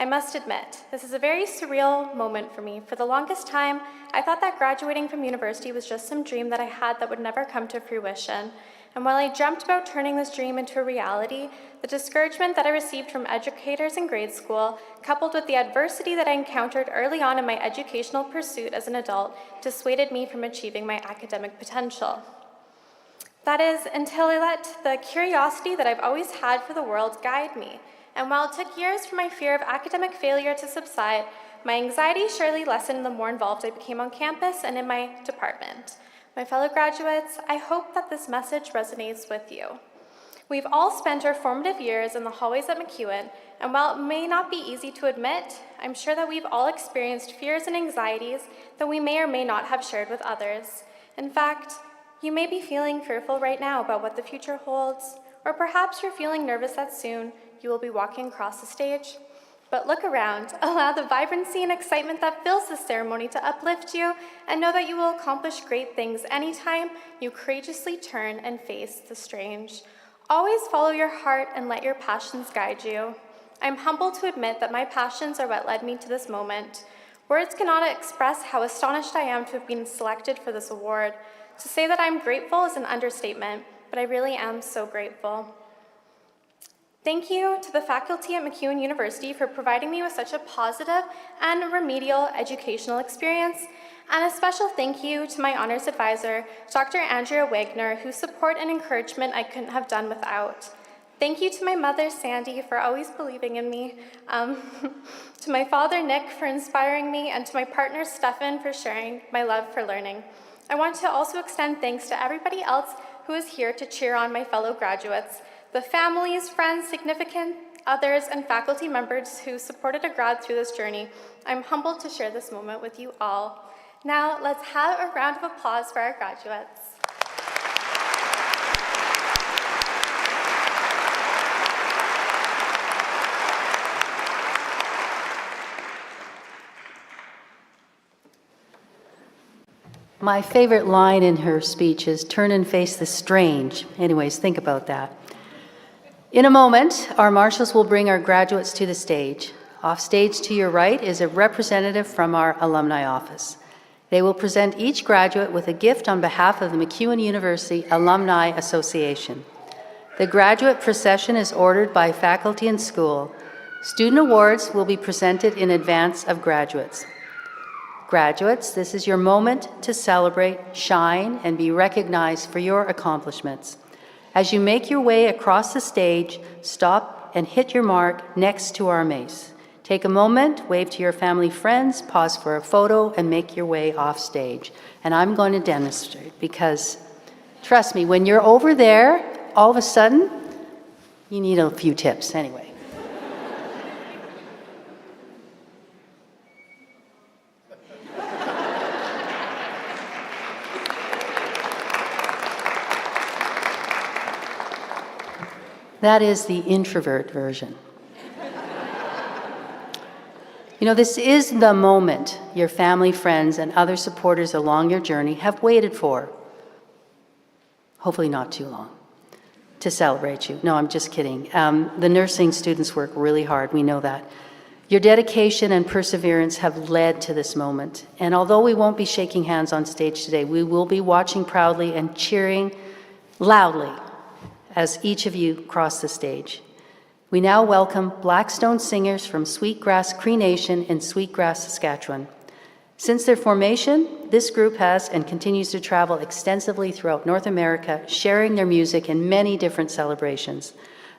I must admit, this is a very surreal moment for me. For the longest time, I thought that graduating from university was just some dream that I had that would never come to fruition. And while I dreamt about turning this dream into a reality, the discouragement that I received from educators in grade school, coupled with the adversity that I encountered early on in my educational pursuit as an adult, dissuaded me from achieving my academic potential. That is, until I let the curiosity that I've always had for the world guide me. And while it took years for my fear of academic failure to subside, my anxiety surely lessened the more involved I became on campus and in my department. My fellow graduates, I hope that this message resonates with you. We've all spent our formative years in the hallways at MacEwan, and while it may not be easy to admit, I'm sure that we've all experienced fears and anxieties that we may or may not have shared with others. In fact, you may be feeling fearful right now about what the future holds, or perhaps you're feeling nervous that soon you will be walking across the stage. But look around, allow the vibrancy and excitement that fills this ceremony to uplift you, and know that you will accomplish great things anytime you courageously turn and face the strange. Always follow your heart and let your passions guide you. I'm humbled to admit that my passions are what led me to this moment. Words cannot express how astonished I am to have been selected for this award. To say that I'm grateful is an understatement, but I really am so grateful. Thank you to the faculty at MacEwan University for providing me with such a positive and remedial educational experience, and a special thank you to my honors advisor, Dr. Andrea Wagner, whose support and encouragement I couldn't have done without. Thank you to my mother, Sandy, for always believing in me, to my father, Nick, for inspiring me, and to my partner, Stefan, for sharing my love for learning. I want to also extend thanks to everybody else who is here to cheer on my fellow graduates, the families, friends, significant others, and faculty members who supported a grad through this journey. I'm humbled to share this moment with you all. Now, let's have a round of applause for our graduates. My favorite line in her speech is, "Turn and face the strange." Anyways, think about that. In a moment, our marshals will bring our graduates to the stage. Off stage to your right is a representative from our alumni office. They will present each graduate with a gift on behalf of the MacEwan University Alumni Association. The graduate procession is ordered by faculty and school. Student awards will be presented in advance of graduates. Graduates, this is your moment to celebrate, shine, and be recognized for your accomplishments. As you make your way across the stage, stop and hit your mark next to our mace. Take a moment, wave to your family, friends, pause for a photo, and make your way off stage. And I'm going to demonstrate because, trust me, when you're over there, all of a sudden, you need a few tips anyway. That is the introvert version. You know, this is the moment your family, friends, and other supporters along your journey have waited for. Hopefully not too long, to celebrate you. No, I'm just kidding. The nursing students work really hard, we know that. Your dedication and perseverance have led to this moment. And although we won't be shaking hands on stage today, we will be watching proudly and cheering loudly as each of you cross the stage. We now welcome Blackstone singers from Sweetgrass Cree Nation in Sweetgrass, Saskatchewan. Since their formation, this group has and continues to travel extensively throughout North America, sharing their music in many different celebrations.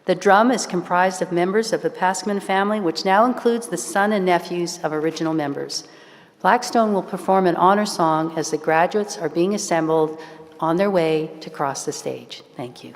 The drum is comprised of members of the Paskman family, which now includes the son and nephews of original members. Blackstone will perform an honor song as the graduates are being assembled on their way to cross the stage. Thank you.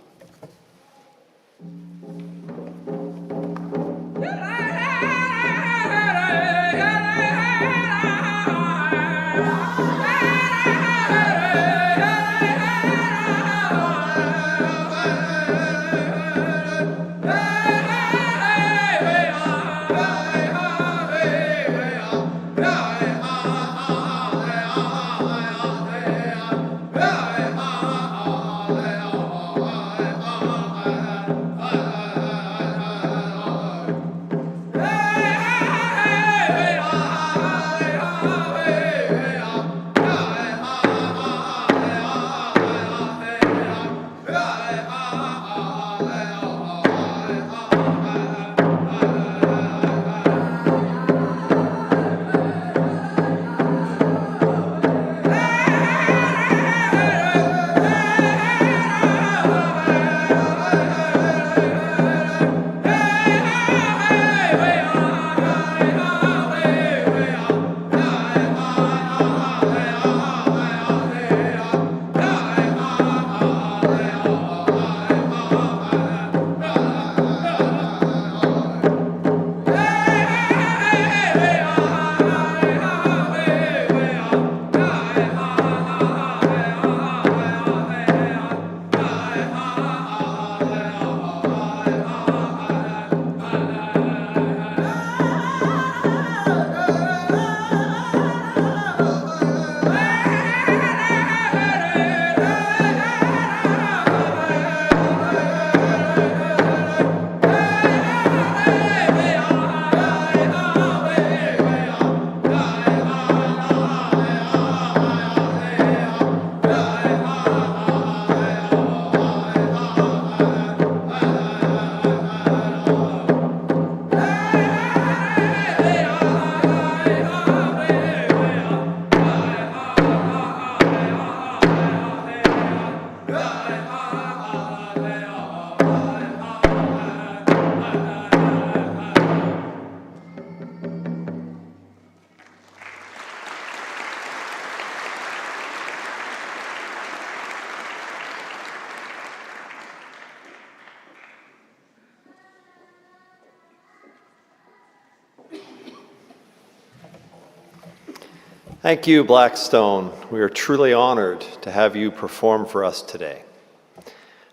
Thank you, Blackstone. We are truly honored to have you perform for us today.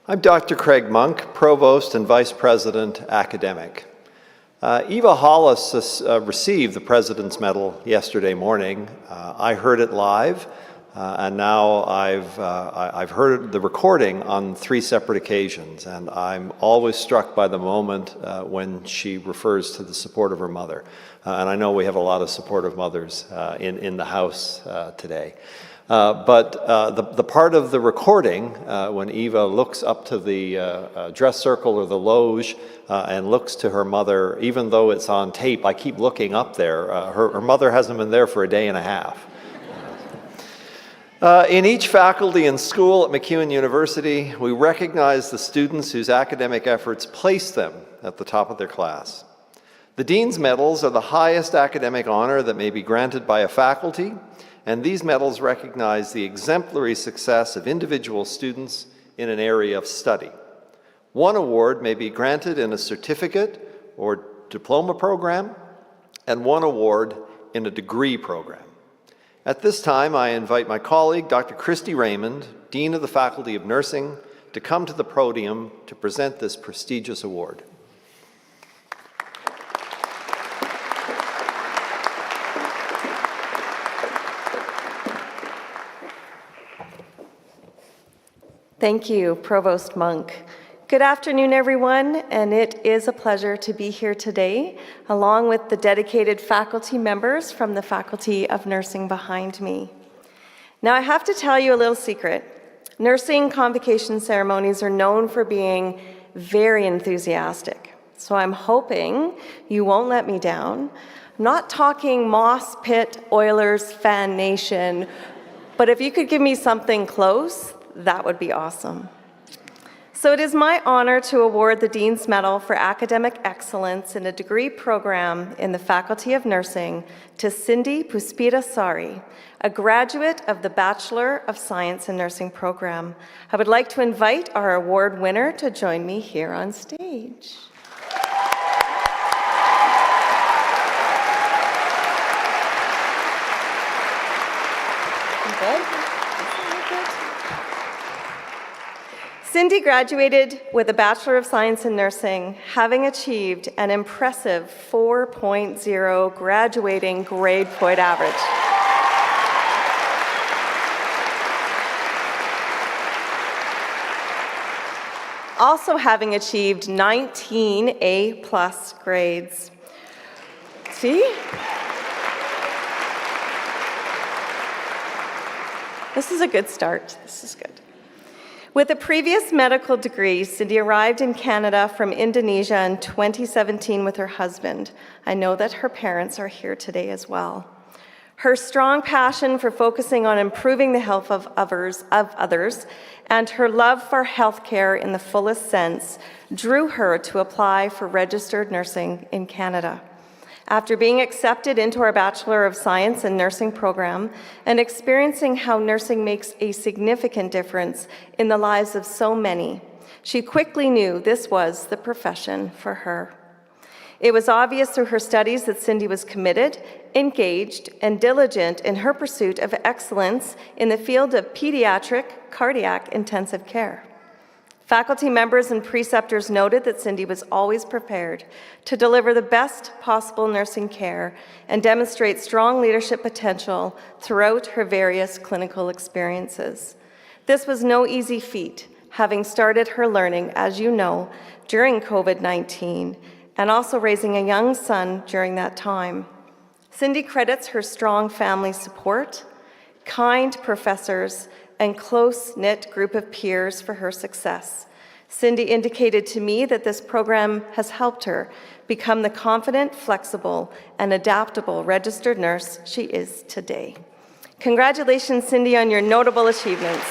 I'm Dr. Craig Monk, Provost and Vice President, Academic. Eva Hollis received the President's Medal yesterday morning. I heard it live, and now I've heard the recording on 3 separate occasions, and I'm always struck by the moment when she refers to the support of her mother. And I know we have a lot of supportive mothers in the house today. But the part of the recording, when Eva looks up to the dress circle or the loge and looks to her mother, even though it's on tape, I keep looking up there. Her mother hasn't been there for a day and a half. In each faculty and school at MacEwan University, we recognize the students whose academic efforts place them at the top of their class. The Dean's Medals are the highest academic honor that may be granted by a faculty, and these medals recognize the exemplary success of individual students in an area of study. One award may be granted in a certificate or diploma program, and one award in a degree program. At this time, I invite my colleague, Dr. Christy Raymond, Dean of the Faculty of Nursing, to come to the podium to present this prestigious award. Thank you, Provost Monk. Good afternoon, everyone, and it is a pleasure to be here today, along with the dedicated faculty members from the Faculty of Nursing behind me. Now, I have to tell you a little secret. Nursing convocation ceremonies are known for being very enthusiastic, so I'm hoping you won't let me down. I'm not talking Moss Pit Oilers fan nation, but if you could give me something close, that would be awesome. So it is my honor to award the Dean's Medal for Academic Excellence in a degree program in the Faculty of Nursing to Cindy Puspita Sari, a graduate of the Bachelor of Science in Nursing program. I would like to invite our award winner to join me here on stage. Cindy graduated with a Bachelor of Science in Nursing, having achieved an impressive 4.0 graduating grade point average. Also having achieved 19 A+ grades. See? This is a good start. This is good. With a previous medical degree, Cindy arrived in Canada from Indonesia in 2017 with her husband. I know that her parents are here today as well. Her strong passion for focusing on improving the health of others, and her love for healthcare in the fullest sense drew her to apply for registered nursing in Canada. After being accepted into our Bachelor of Science in Nursing program and experiencing how nursing makes a significant difference in the lives of so many, she quickly knew this was the profession for her. It was obvious through her studies that Cindy was committed, engaged, and diligent in her pursuit of excellence in the field of pediatric cardiac intensive care. Faculty members and preceptors noted that Cindy was always prepared to deliver the best possible nursing care and demonstrate strong leadership potential throughout her various clinical experiences. This was no easy feat, having started her learning, as you know, during COVID-19, and also raising a young son during that time. Cindy credits her strong family support, kind professors, and close-knit group of peers for her success. Cindy indicated to me that this program has helped her become the confident, flexible, and adaptable registered nurse she is today. Congratulations, Cindy, on your notable achievements.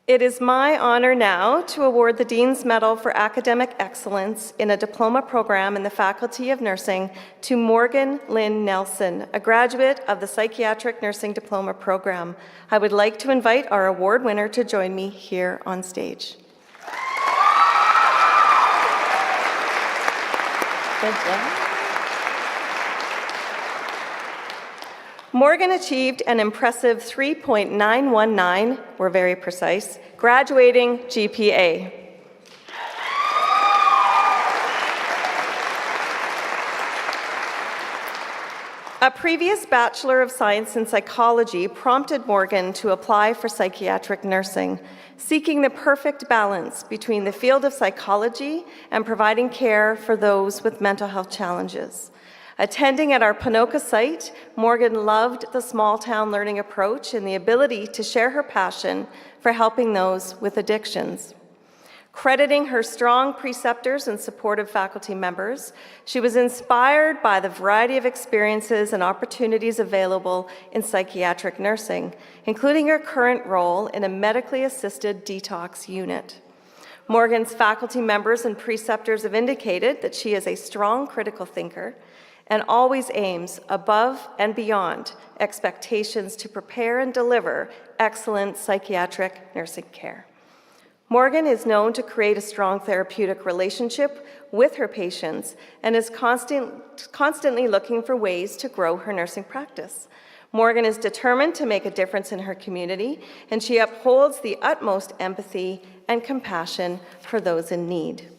It is my honor now to award the Dean's Medal for Academic Excellence in a diploma program in the Faculty of Nursing to Morgan Lynn Nelson, a graduate of the Psychiatric Nursing Diploma program. I would like to invite our award winner to join me here on stage. Good job. Morgan achieved an impressive 3.919, we're very precise, graduating GPA. A previous Bachelor of Science in Psychology prompted Morgan to apply for psychiatric nursing, seeking the perfect balance between the field of psychology and providing care for those with mental health challenges. Attending at our Ponoka site, Morgan loved the small-town learning approach and the ability to share her passion for helping those with addictions. Crediting her strong preceptors and supportive faculty members, she was inspired by the variety of experiences and opportunities available in psychiatric nursing, including her current role in a medically assisted detox unit. Morgan's faculty members and preceptors have indicated that she is a strong critical thinker and always aims above and beyond expectations to prepare and deliver excellent psychiatric nursing care. Morgan is known to create a strong therapeutic relationship with her patients and is constantly looking for ways to grow her nursing practice. Morgan is determined to make a difference in her community, and she upholds the utmost empathy and compassion for those in need.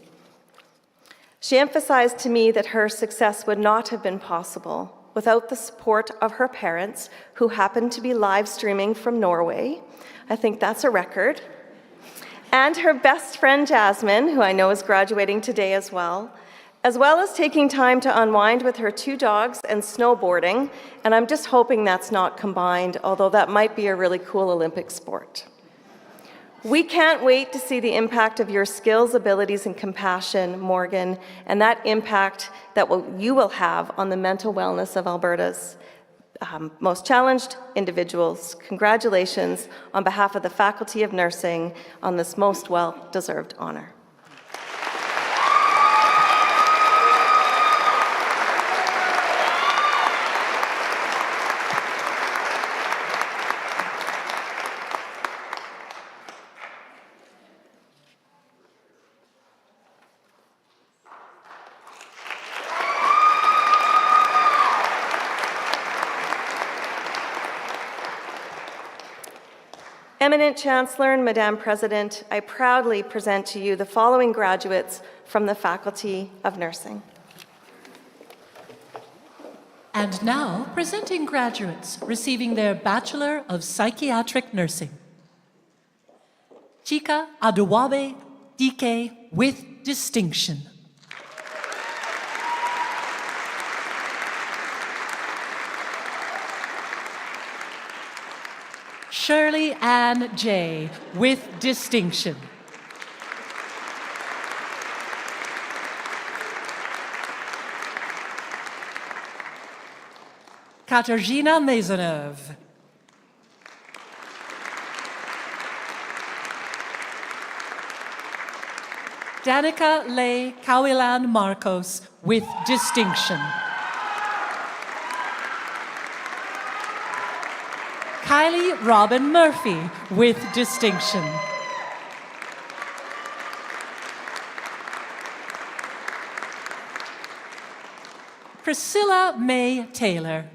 She emphasized to me that her success would not have been possible without the support of her parents, who happened to be live streaming from Norway. I think that's a record. And her best friend, Jasmine, who I know is graduating today as well as taking time to unwind with her 2 dogs and snowboarding, and I'm just hoping that's not combined, although that might be a really cool Olympic sport. We can't wait to see the impact of your skills, abilities, and compassion, Morgan, and that impact that you will have on the mental wellness of Alberta's most challenged individuals. Congratulations on behalf of the Faculty of Nursing on this most well-deserved honor. Eminent Chancellor and Madame President, I proudly present to you the following graduates from the Faculty of Nursing. And now, presenting graduates receiving their Bachelor of Psychiatric Nursing. Chika Aduwabe Dike with distinction. Shirley Ann J. with distinction. Katarzyna Maisonneuve. Danica Leigh Cowilan Marcos with distinction. Kylie Robin Murphy with distinction. Priscilla May Taylor.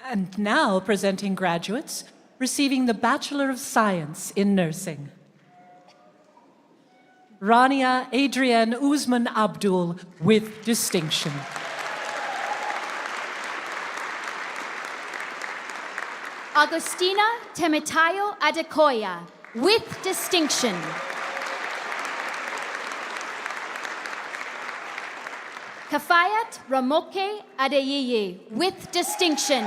And now presenting graduates receiving the Bachelor of Science in Nursing. Rania Adrienne Usman Abdul with distinction. Agustina Temetayo Adekoya with distinction. Kafayat Ramoke Adeyeye with distinction.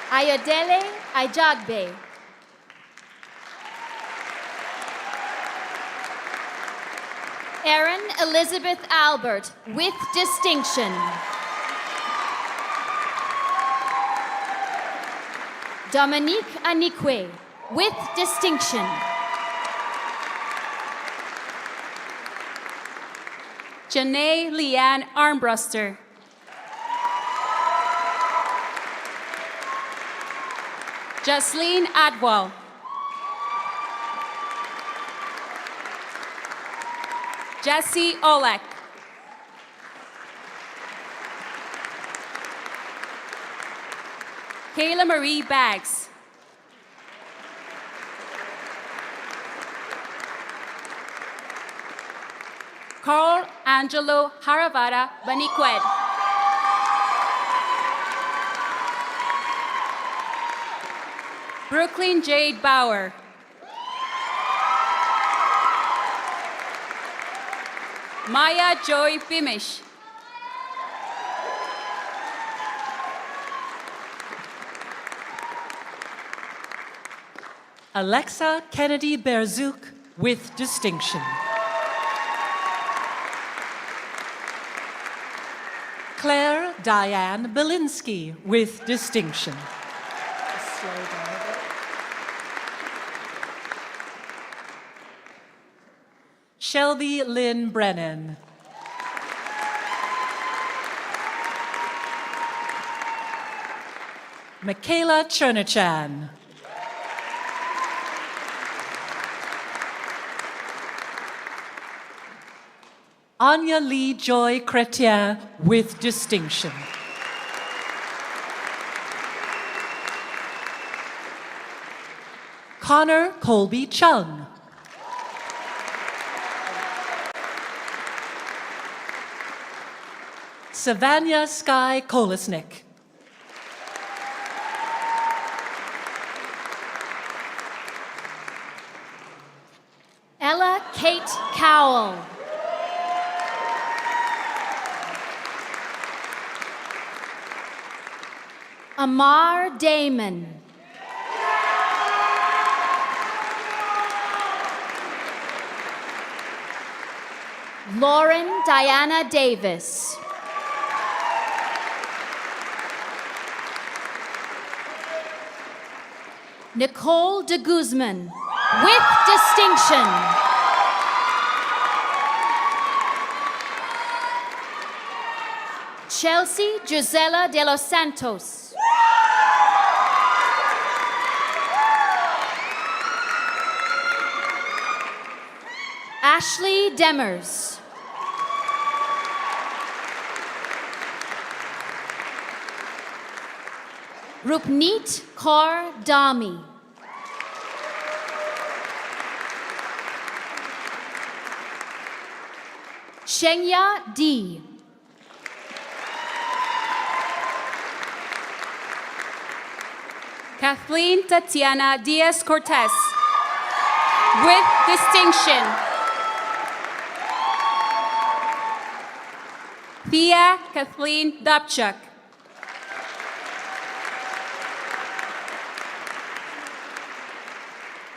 Ayodele Ajagbe. Erin Elizabeth Albert with distinction. Dominique Anikwe with distinction. Janae Leanne Armbruster. Jasleen Adwal. Jesse Olek. Kayla Marie Baggs. Carl Angelo Haravara Baniqued. Brooklyn Jade Bauer. Maya Joy Pimish. Alexa Kennedy Berzouk with distinction. Claire Diane Belinsky with distinction. Shelby Lynn Brennan. Michaela Chernichan. Anya Lee Joy Chrétien with distinction. Connor Colby Chung. Savannah Sky Kolesnik. Ella Kate Cowell. Amar Damon. Lauren Diana Davis. Nicole de Guzman with distinction. Chelsea Gisela de los Santos. Ashley Demers. Rupneet Kaur Dami. Shenya D. Kathleen Tatiana Diaz Cortez with distinction. Thea Kathleen Dobchuk.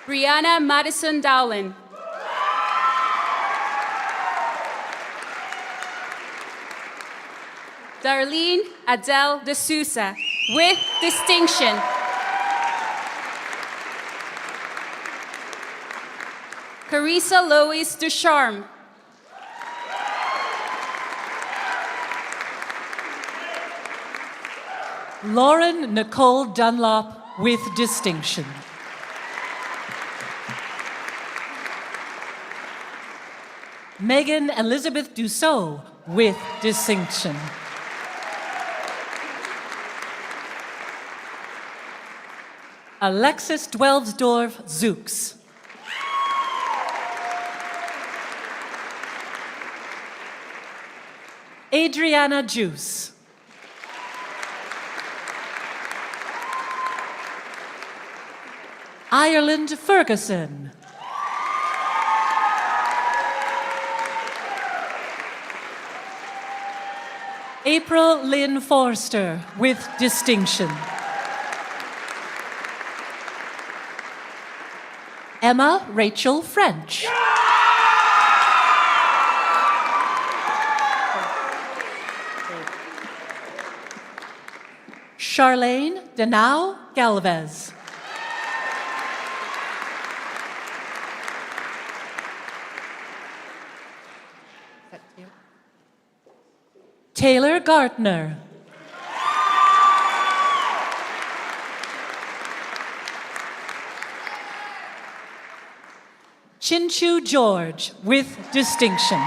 Brianna Madison Dowling. Darlene Adele de Sousa with distinction. Carissa Lois Ducharme. Lauren Nicole Dunlop with distinction. Megan Elizabeth Dussault with distinction. Alexis Dwelsdorf Zooks. Adriana Juice. Ireland Ferguson. April Lynn Forster with distinction. Emma Rachel French. Charlene Denau Galvez. Taylor Gartner. Chinchu George with distinction.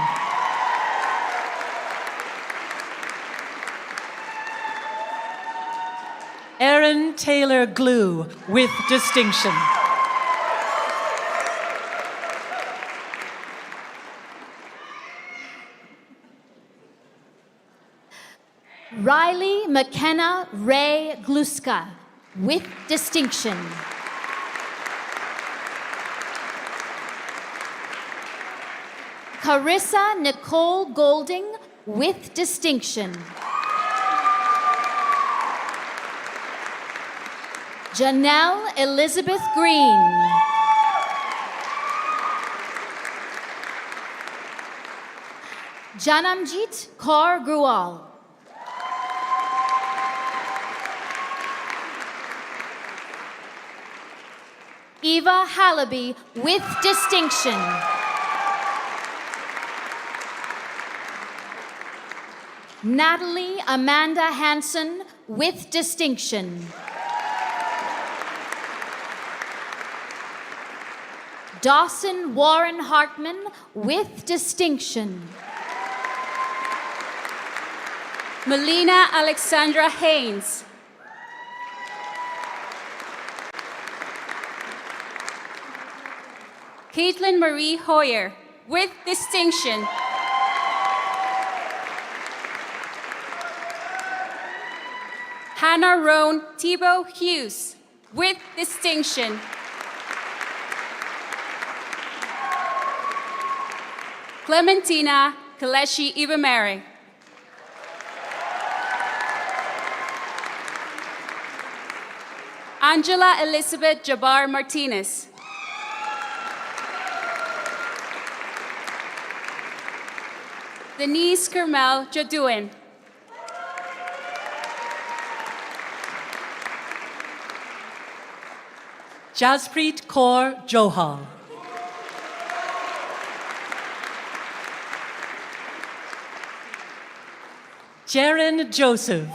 Aaron Taylor Glue with distinction. Riley McKenna Ray Gluska, with distinction. Carissa Nicole Golding, with distinction. Janelle Elizabeth Green. Janamjit Kaur Grual. Eva Halaby, with distinction. Natalie Amanda Hansen, with distinction. Dawson Warren Hartman, with distinction. Melina Alexandra Haynes. Caitlin Marie Hoyer, with distinction. Hannah Roan Thibault Hughes, with distinction. Clementina Kaleshi Ibamere. Angela Elizabeth Jabbar Martinez. Denise Kermel Jadouin. Jaspreet Kaur Johal. Jaren Joseph.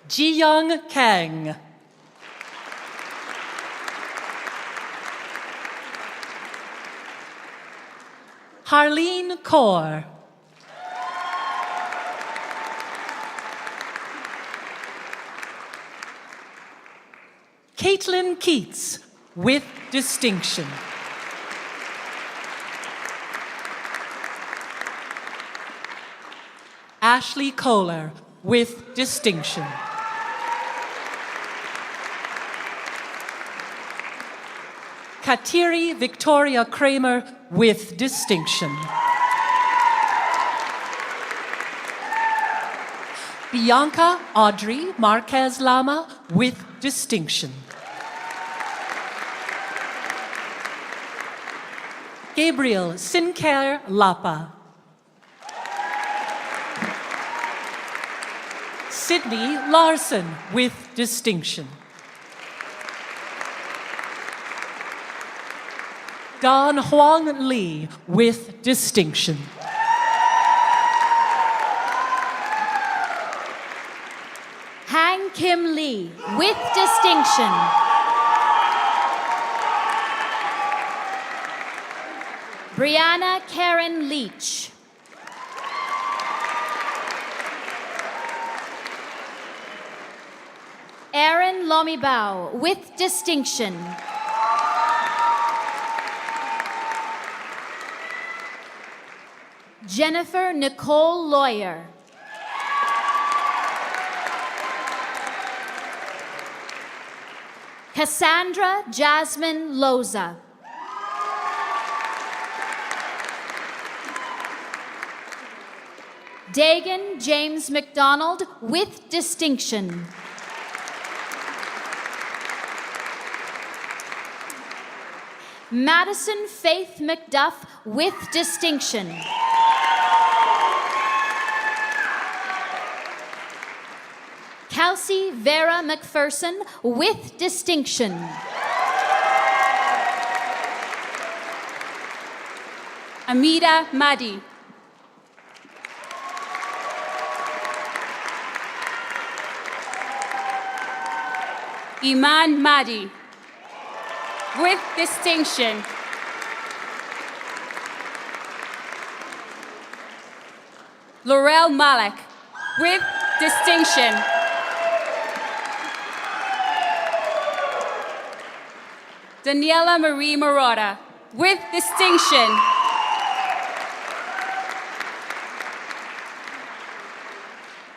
Jiyoung Kang. Harleen Kaur. Caitlin Keats, with distinction. Ashley Kohler, with distinction. Kateri Victoria Kramer, with distinction. Bianca Audrey Marquez Lama, with distinction. Gabriel Sinclair Lapa. Sydney Larson, with distinction. Don Huang Lee, with distinction. Hang Kim Lee, with distinction. Brianna Karen Leach. Aaron Lomibao, with distinction. Jennifer Nicole Lawyer. Cassandra Jasmine Loza. Dagan James McDonald, with distinction. Madison Faith McDuff, with distinction. Kelsey Vera McPherson, with distinction. Amida Madi. Iman Madi, with distinction. Laurel Malek, with distinction. Daniela Marie Morata, with distinction.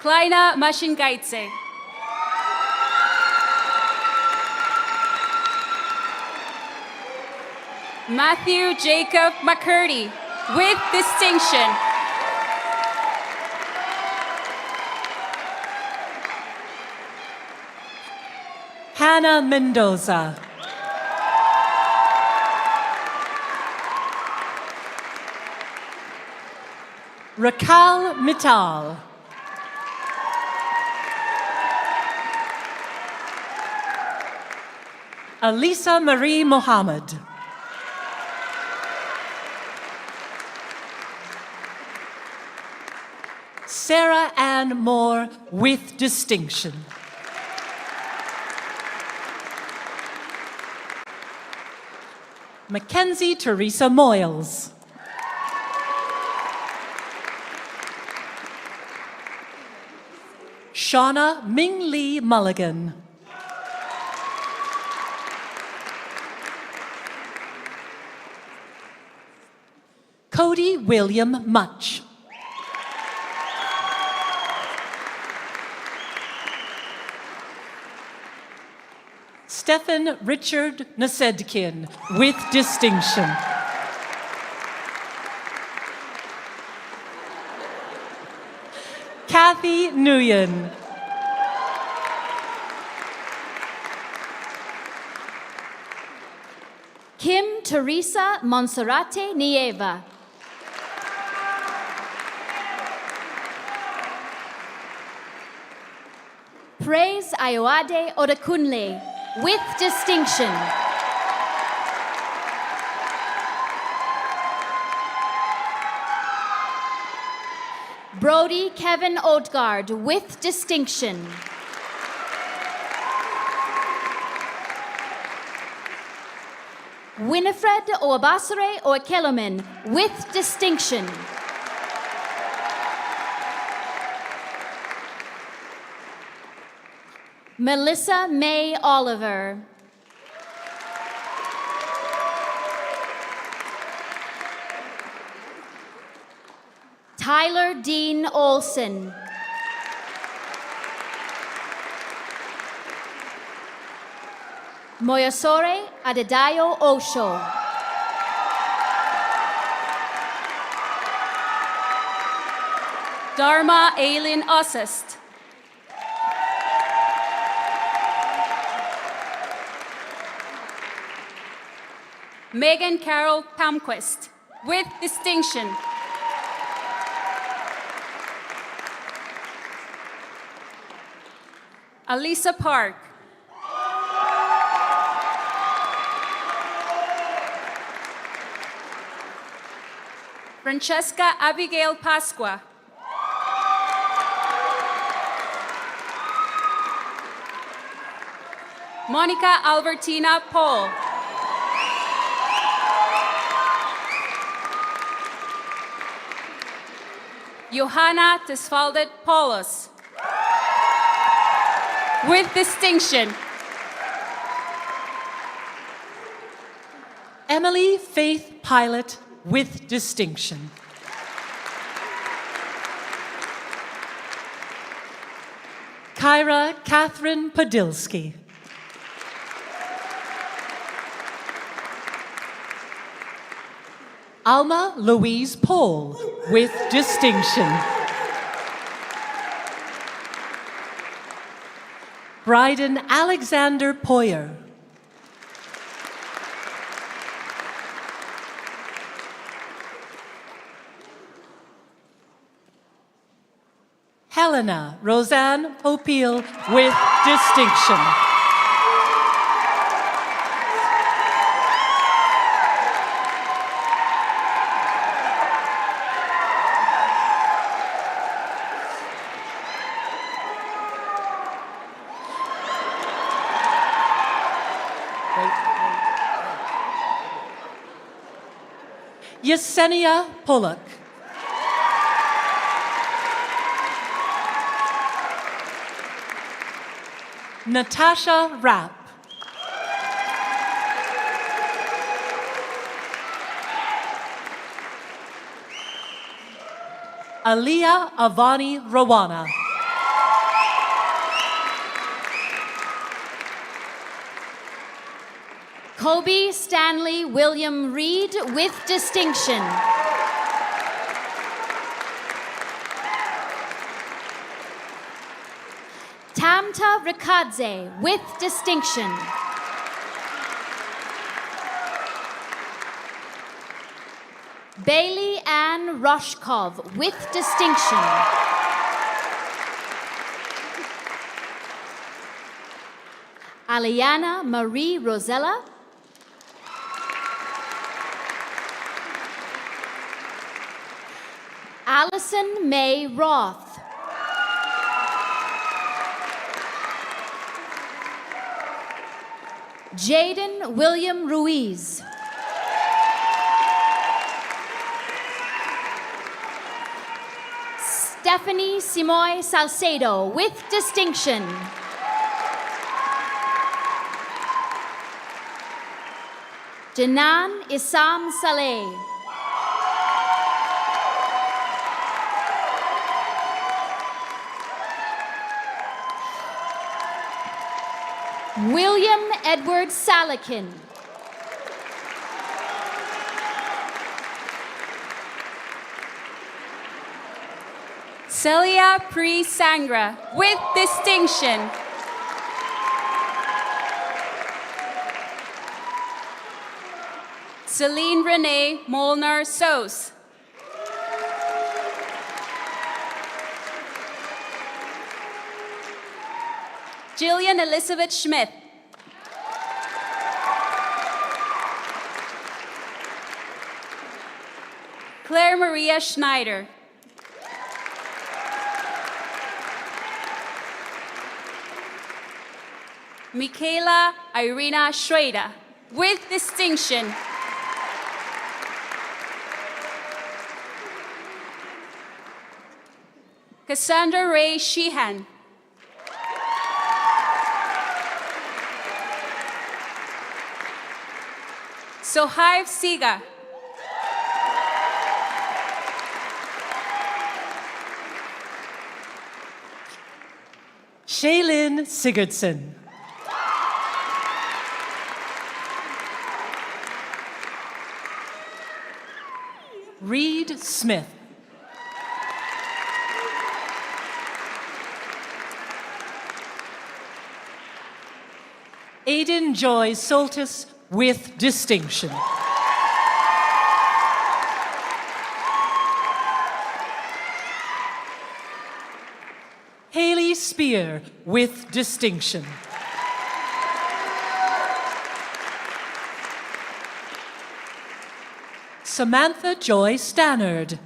Kleina Mashingaitse. Matthew Jacob McCurdy, with distinction. Hannah Mendoza. Rakal Mittal. Alisa Marie Mohammed. Sarah Ann Moore, with distinction. Mackenzie Teresa Moyles. Shauna Ming Lee Mulligan. Cody William Much. Stephen Richard Nasedkin, with distinction. Kathy Nguyen. Kim Teresa Monserrate Nieva. Praise Ayoade Odakunle, with distinction. Brody Kevin Odegaard, with distinction. Winifred Oabasare Oekelomen, with distinction. Melissa May Oliver. Tyler Dean Olson. Moyosore Adedayo Osho. Dharma Aileen Ossist. Megan Carol Palmquist, with distinction. Alisa Park. Francesca Abigail Pasqua. Monica Albertina Paul. Johanna Tesfaldet Paulus, with distinction. Emily Faith Pilot, with distinction. Kyra Catherine Podilsky. Alma Louise Pohl, with distinction. Bryden Alexander Poyer. Helena Roseanne Popiel, with distinction. Yesenia Pollock. Natasha Rapp. Aliyah Avani Rawana. Kobe Stanley William Reed with distinction. Tamta Rikadze with distinction. Bailey Ann Roshkov with distinction. Aliana Marie Rosella. Allison May Roth. Jaden William Ruiz. Stephanie Simoy Salcedo with distinction. Janan Issam Saleh. William Edward Salakin. Celia Pri Sangra with distinction. Celine Renee Molnar Sos. Jillian Elizabeth Schmidt. Claire Maria Schneider. Michaela Irina Schrader with distinction. Cassandra Ray Sheehan. Sohaib Siga. Shaylin Sigurdsson. Reed Smith. Aiden Joy Soltis with distinction. Haley Spear with distinction. Samantha Joy Stannard.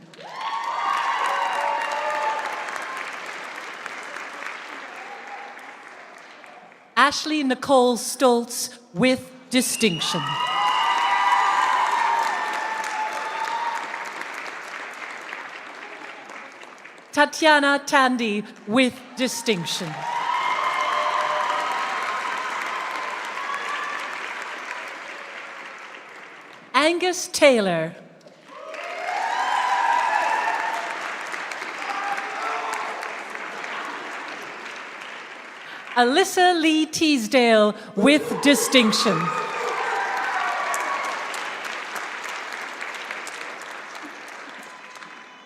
Ashley Nicole Stoltz with distinction. Tatiana Tandy with distinction. Angus Taylor. Alyssa Lee Teasdale with distinction.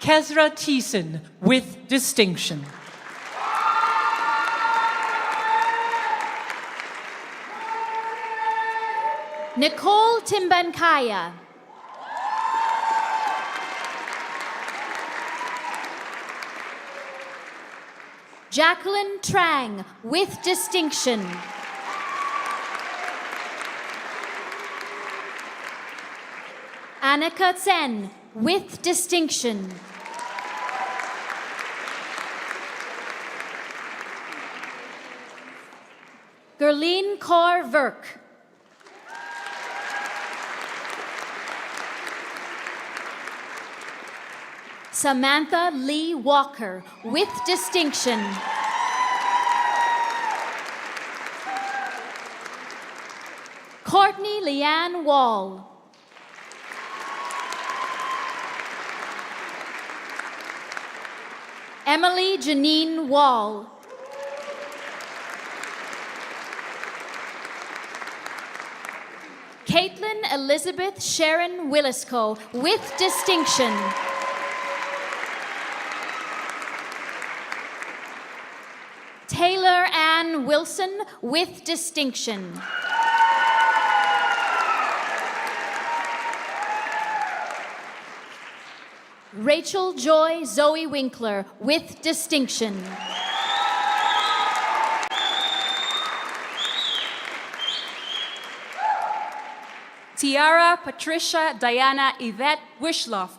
Kezra Thiessen with distinction. Nicole Timbankaya. Jacqueline Trang with distinction. Annika Tsen with distinction. Gerline Kaur Verk. Samantha Lee Walker with distinction. Courtney Leanne Wall. Emily Janine Wall. Caitlin Elizabeth Sharon Willisco, with distinction. Taylor Ann Wilson, with distinction. Rachel Joy Zoe Winkler, with distinction. Tiara Patricia Diana Yvette Wishloff.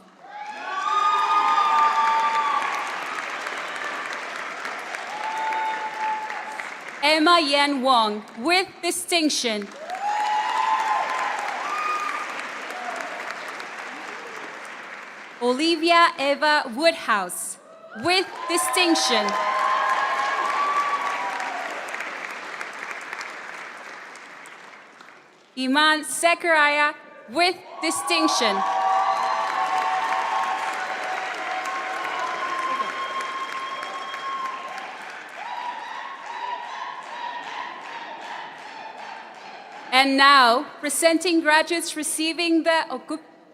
Emma Yen Wong, with distinction. Olivia Eva Woodhouse, with distinction. Iman Zechariah, with distinction. And now, presenting graduates receiving the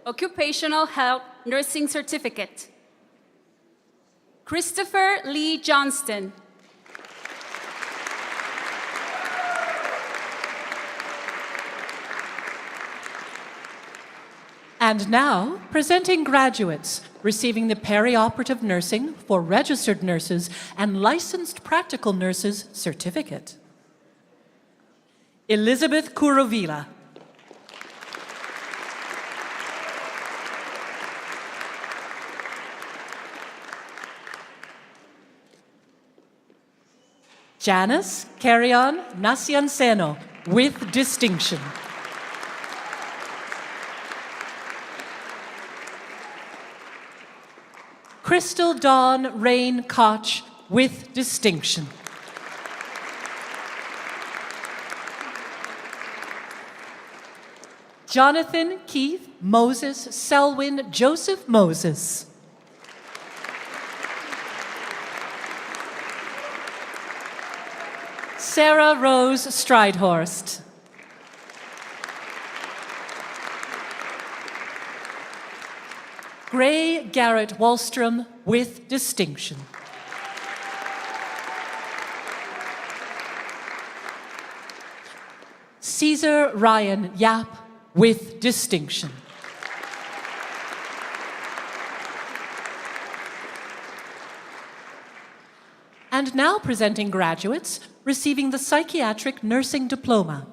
Occupational Health Nursing Certificate. Christopher Lee Johnston. And now, presenting graduates receiving the Perioperative Nursing for Registered Nurses and Licensed Practical Nurses Certificate. Elizabeth Kurovila. Janice Carrion Nasianseno, with distinction. Crystal Dawn Rain Koch, with distinction. Jonathan Keith Moses Selwyn Joseph Moses. Sarah Rose Stridehorst. Gray Garrett Wallstrom, with distinction. Caesar Ryan Yap, with distinction. And now presenting graduates receiving the Psychiatric Nursing Diploma.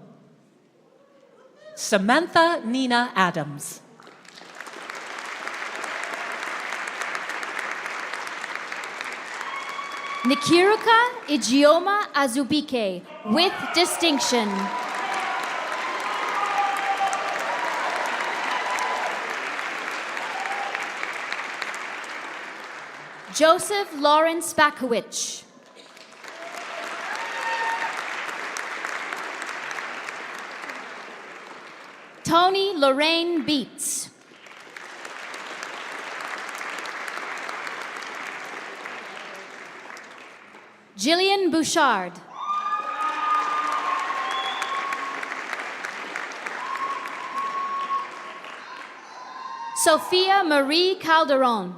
Samantha Nina Adams. Nikiruka Ijeoma Azubike, with distinction. Joseph Lawrence Bakowicz. Tony Lorraine Beats. Jillian Bouchard. Sophia Marie Calderon.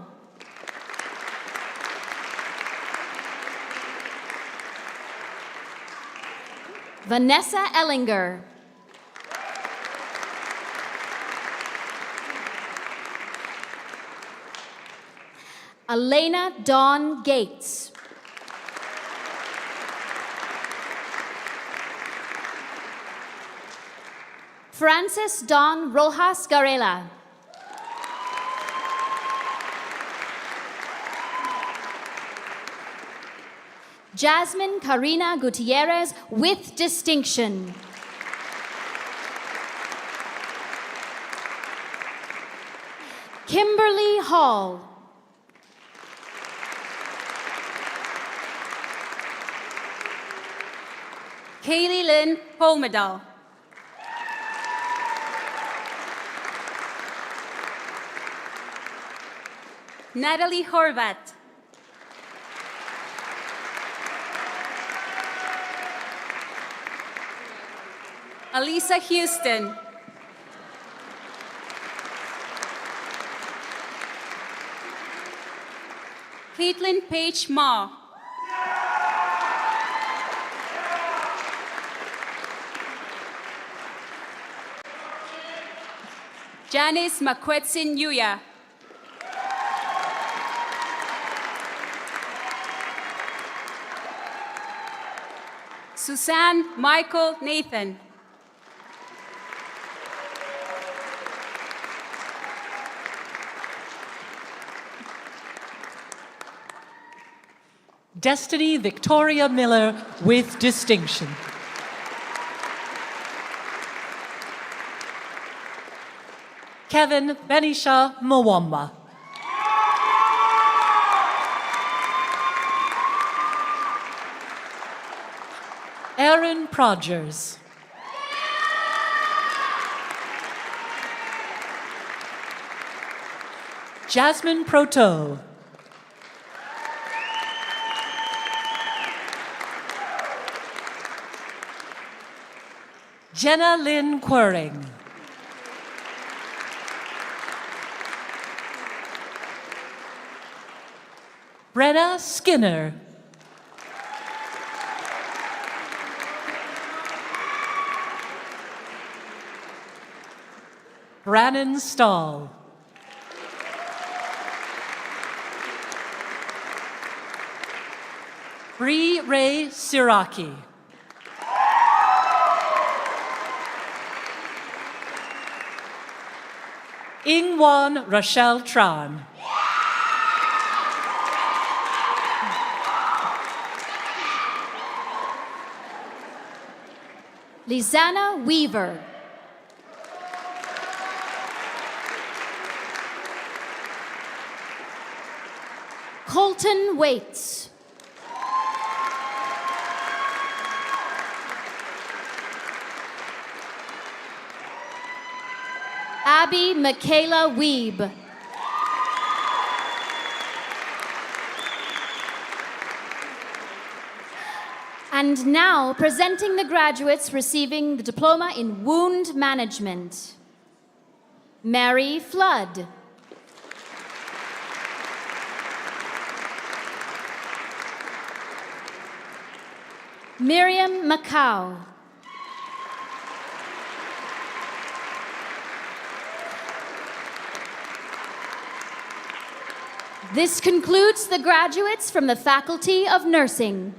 Vanessa Ellinger. Elena Dawn Gates. Frances Dawn Rojas Garela. Jasmine Karina Gutierrez, with distinction. Kimberly Hall. Kaylee Lynn Pomedal. Natalie Horvat. Alisa Houston. Caitlin Paige Ma. Janice Makwetsin Yuya. Suzanne Michael Nathan. Destiny Victoria Miller with distinction. Kevin Benisha Mwamba. Aaron Progers. Jasmine Proto. Jenna Lynn Quering. Brenna Skinner. Brannon Stahl. Bree Ray Siraki. Ingwan Rochelle Tran. Lizana Weaver. Colton Waits. Abby Michaela Weeb. And now, presenting the graduates receiving the Diploma in Wound Management. Mary Flood. Miriam Macau. This concludes the graduates from the Faculty of Nursing.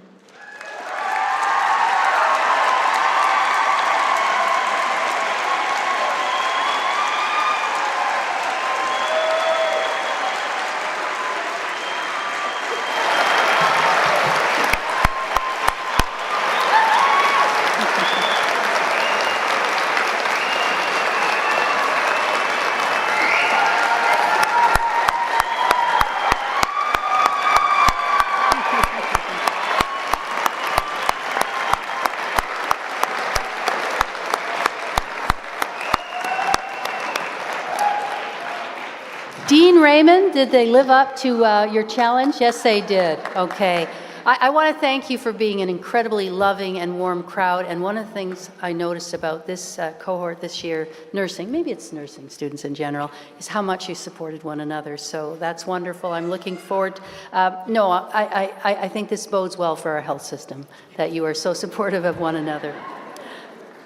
Dean Raymond, did they live up to your challenge? Yes, they did. Okay. I want to thank you for being an incredibly loving and warm crowd. And one of the things I noticed about this cohort this year, nursing, maybe it's nursing students in general, is how much you supported one another. So that's wonderful. I'm looking forward. I think this bodes well for our health system, that you are so supportive of one another.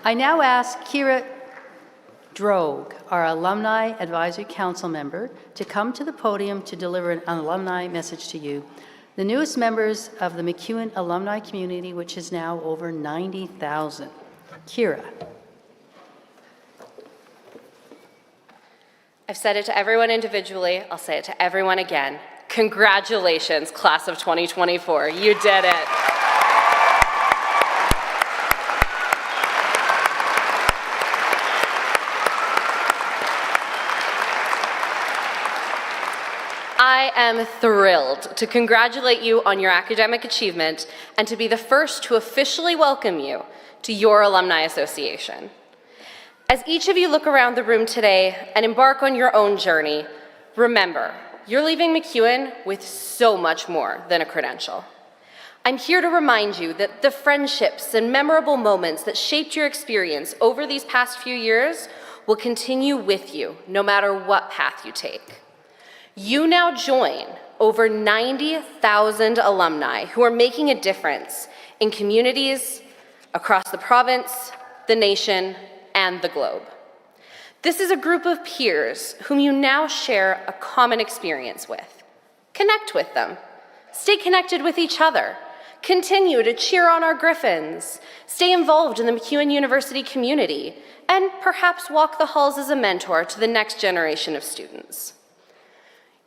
I now ask Kira Drogue, our Alumni Advisory Council member, to come to the podium to deliver an alumni message to you. The newest members of the MacEwan alumni community, which is now over 90,000. Kira. I've said it to everyone individually. I'll say it to everyone again. Congratulations, class of 2024. You did it. I am thrilled to congratulate you on your academic achievement and to be the first to officially welcome you to your Alumni Association. As each of you look around the room today and embark on your own journey, remember, you're leaving MacEwan with so much more than a credential. I'm here to remind you that the friendships and memorable moments that shaped your experience over these past few years will continue with you, no matter what path you take. You now join over 90,000 alumni who are making a difference in communities across the province, the nation, and the globe. This is a group of peers whom you now share a common experience with. Connect with them. Stay connected with each other. Continue to cheer on our Griffins. Stay involved in the MacEwan University community, and perhaps walk the halls as a mentor to the next generation of students.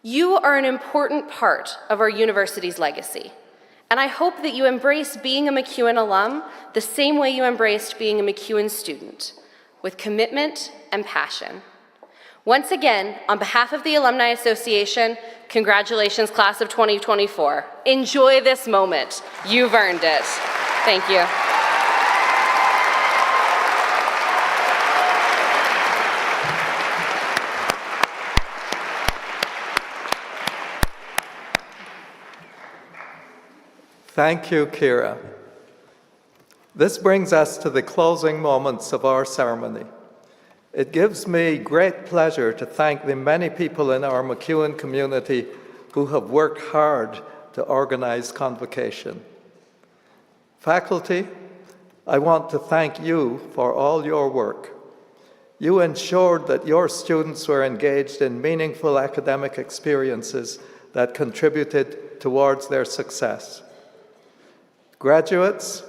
You are an important part of our university's legacy, and I hope that you embrace being a MacEwan alum the same way you embraced being a MacEwan student, with commitment and passion. Once again, on behalf of the Alumni Association, congratulations, class of 2024. Enjoy this moment. You've earned it. Thank you. Thank you, Kira. This brings us to the closing moments of our ceremony. It gives me great pleasure to thank the many people in our MacEwan community who have worked hard to organize Convocation. Faculty, I want to thank you for all your work. You ensured that your students were engaged in meaningful academic experiences that contributed towards their success. Graduates,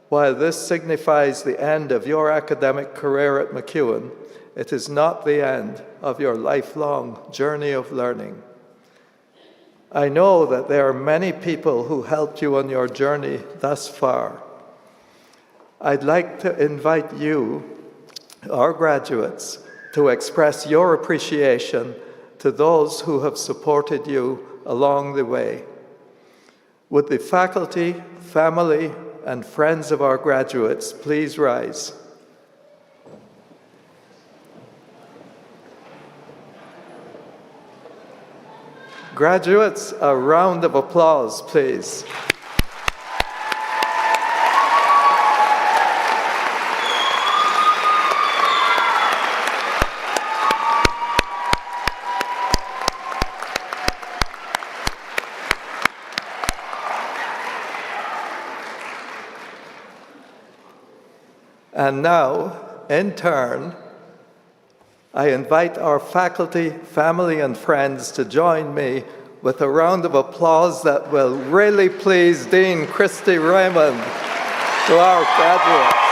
while this signifies the end of your academic career at MacEwan, it is not the end of your lifelong journey of learning. I know that there are many people who helped you on your journey thus far. I'd like to invite you, our graduates, to express your appreciation to those who have supported you along the way. Would the faculty, family, and friends of our graduates please rise? Graduates, a round of applause, please. And now, in turn, I invite our faculty, family, and friends to join me with a round of applause that will really please Dean Christy Raymond to our graduates.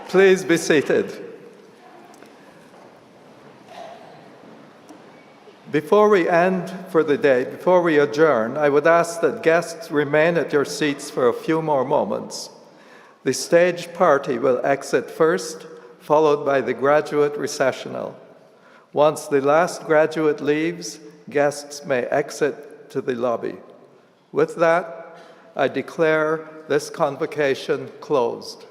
Please be seated. Before we end for the day, before we adjourn, I would ask that guests remain at your seats for a few more moments. The stage party will exit first, followed by the graduate recessional. Once the last graduate leaves, guests may exit to the lobby. With that, I declare this convocation closed.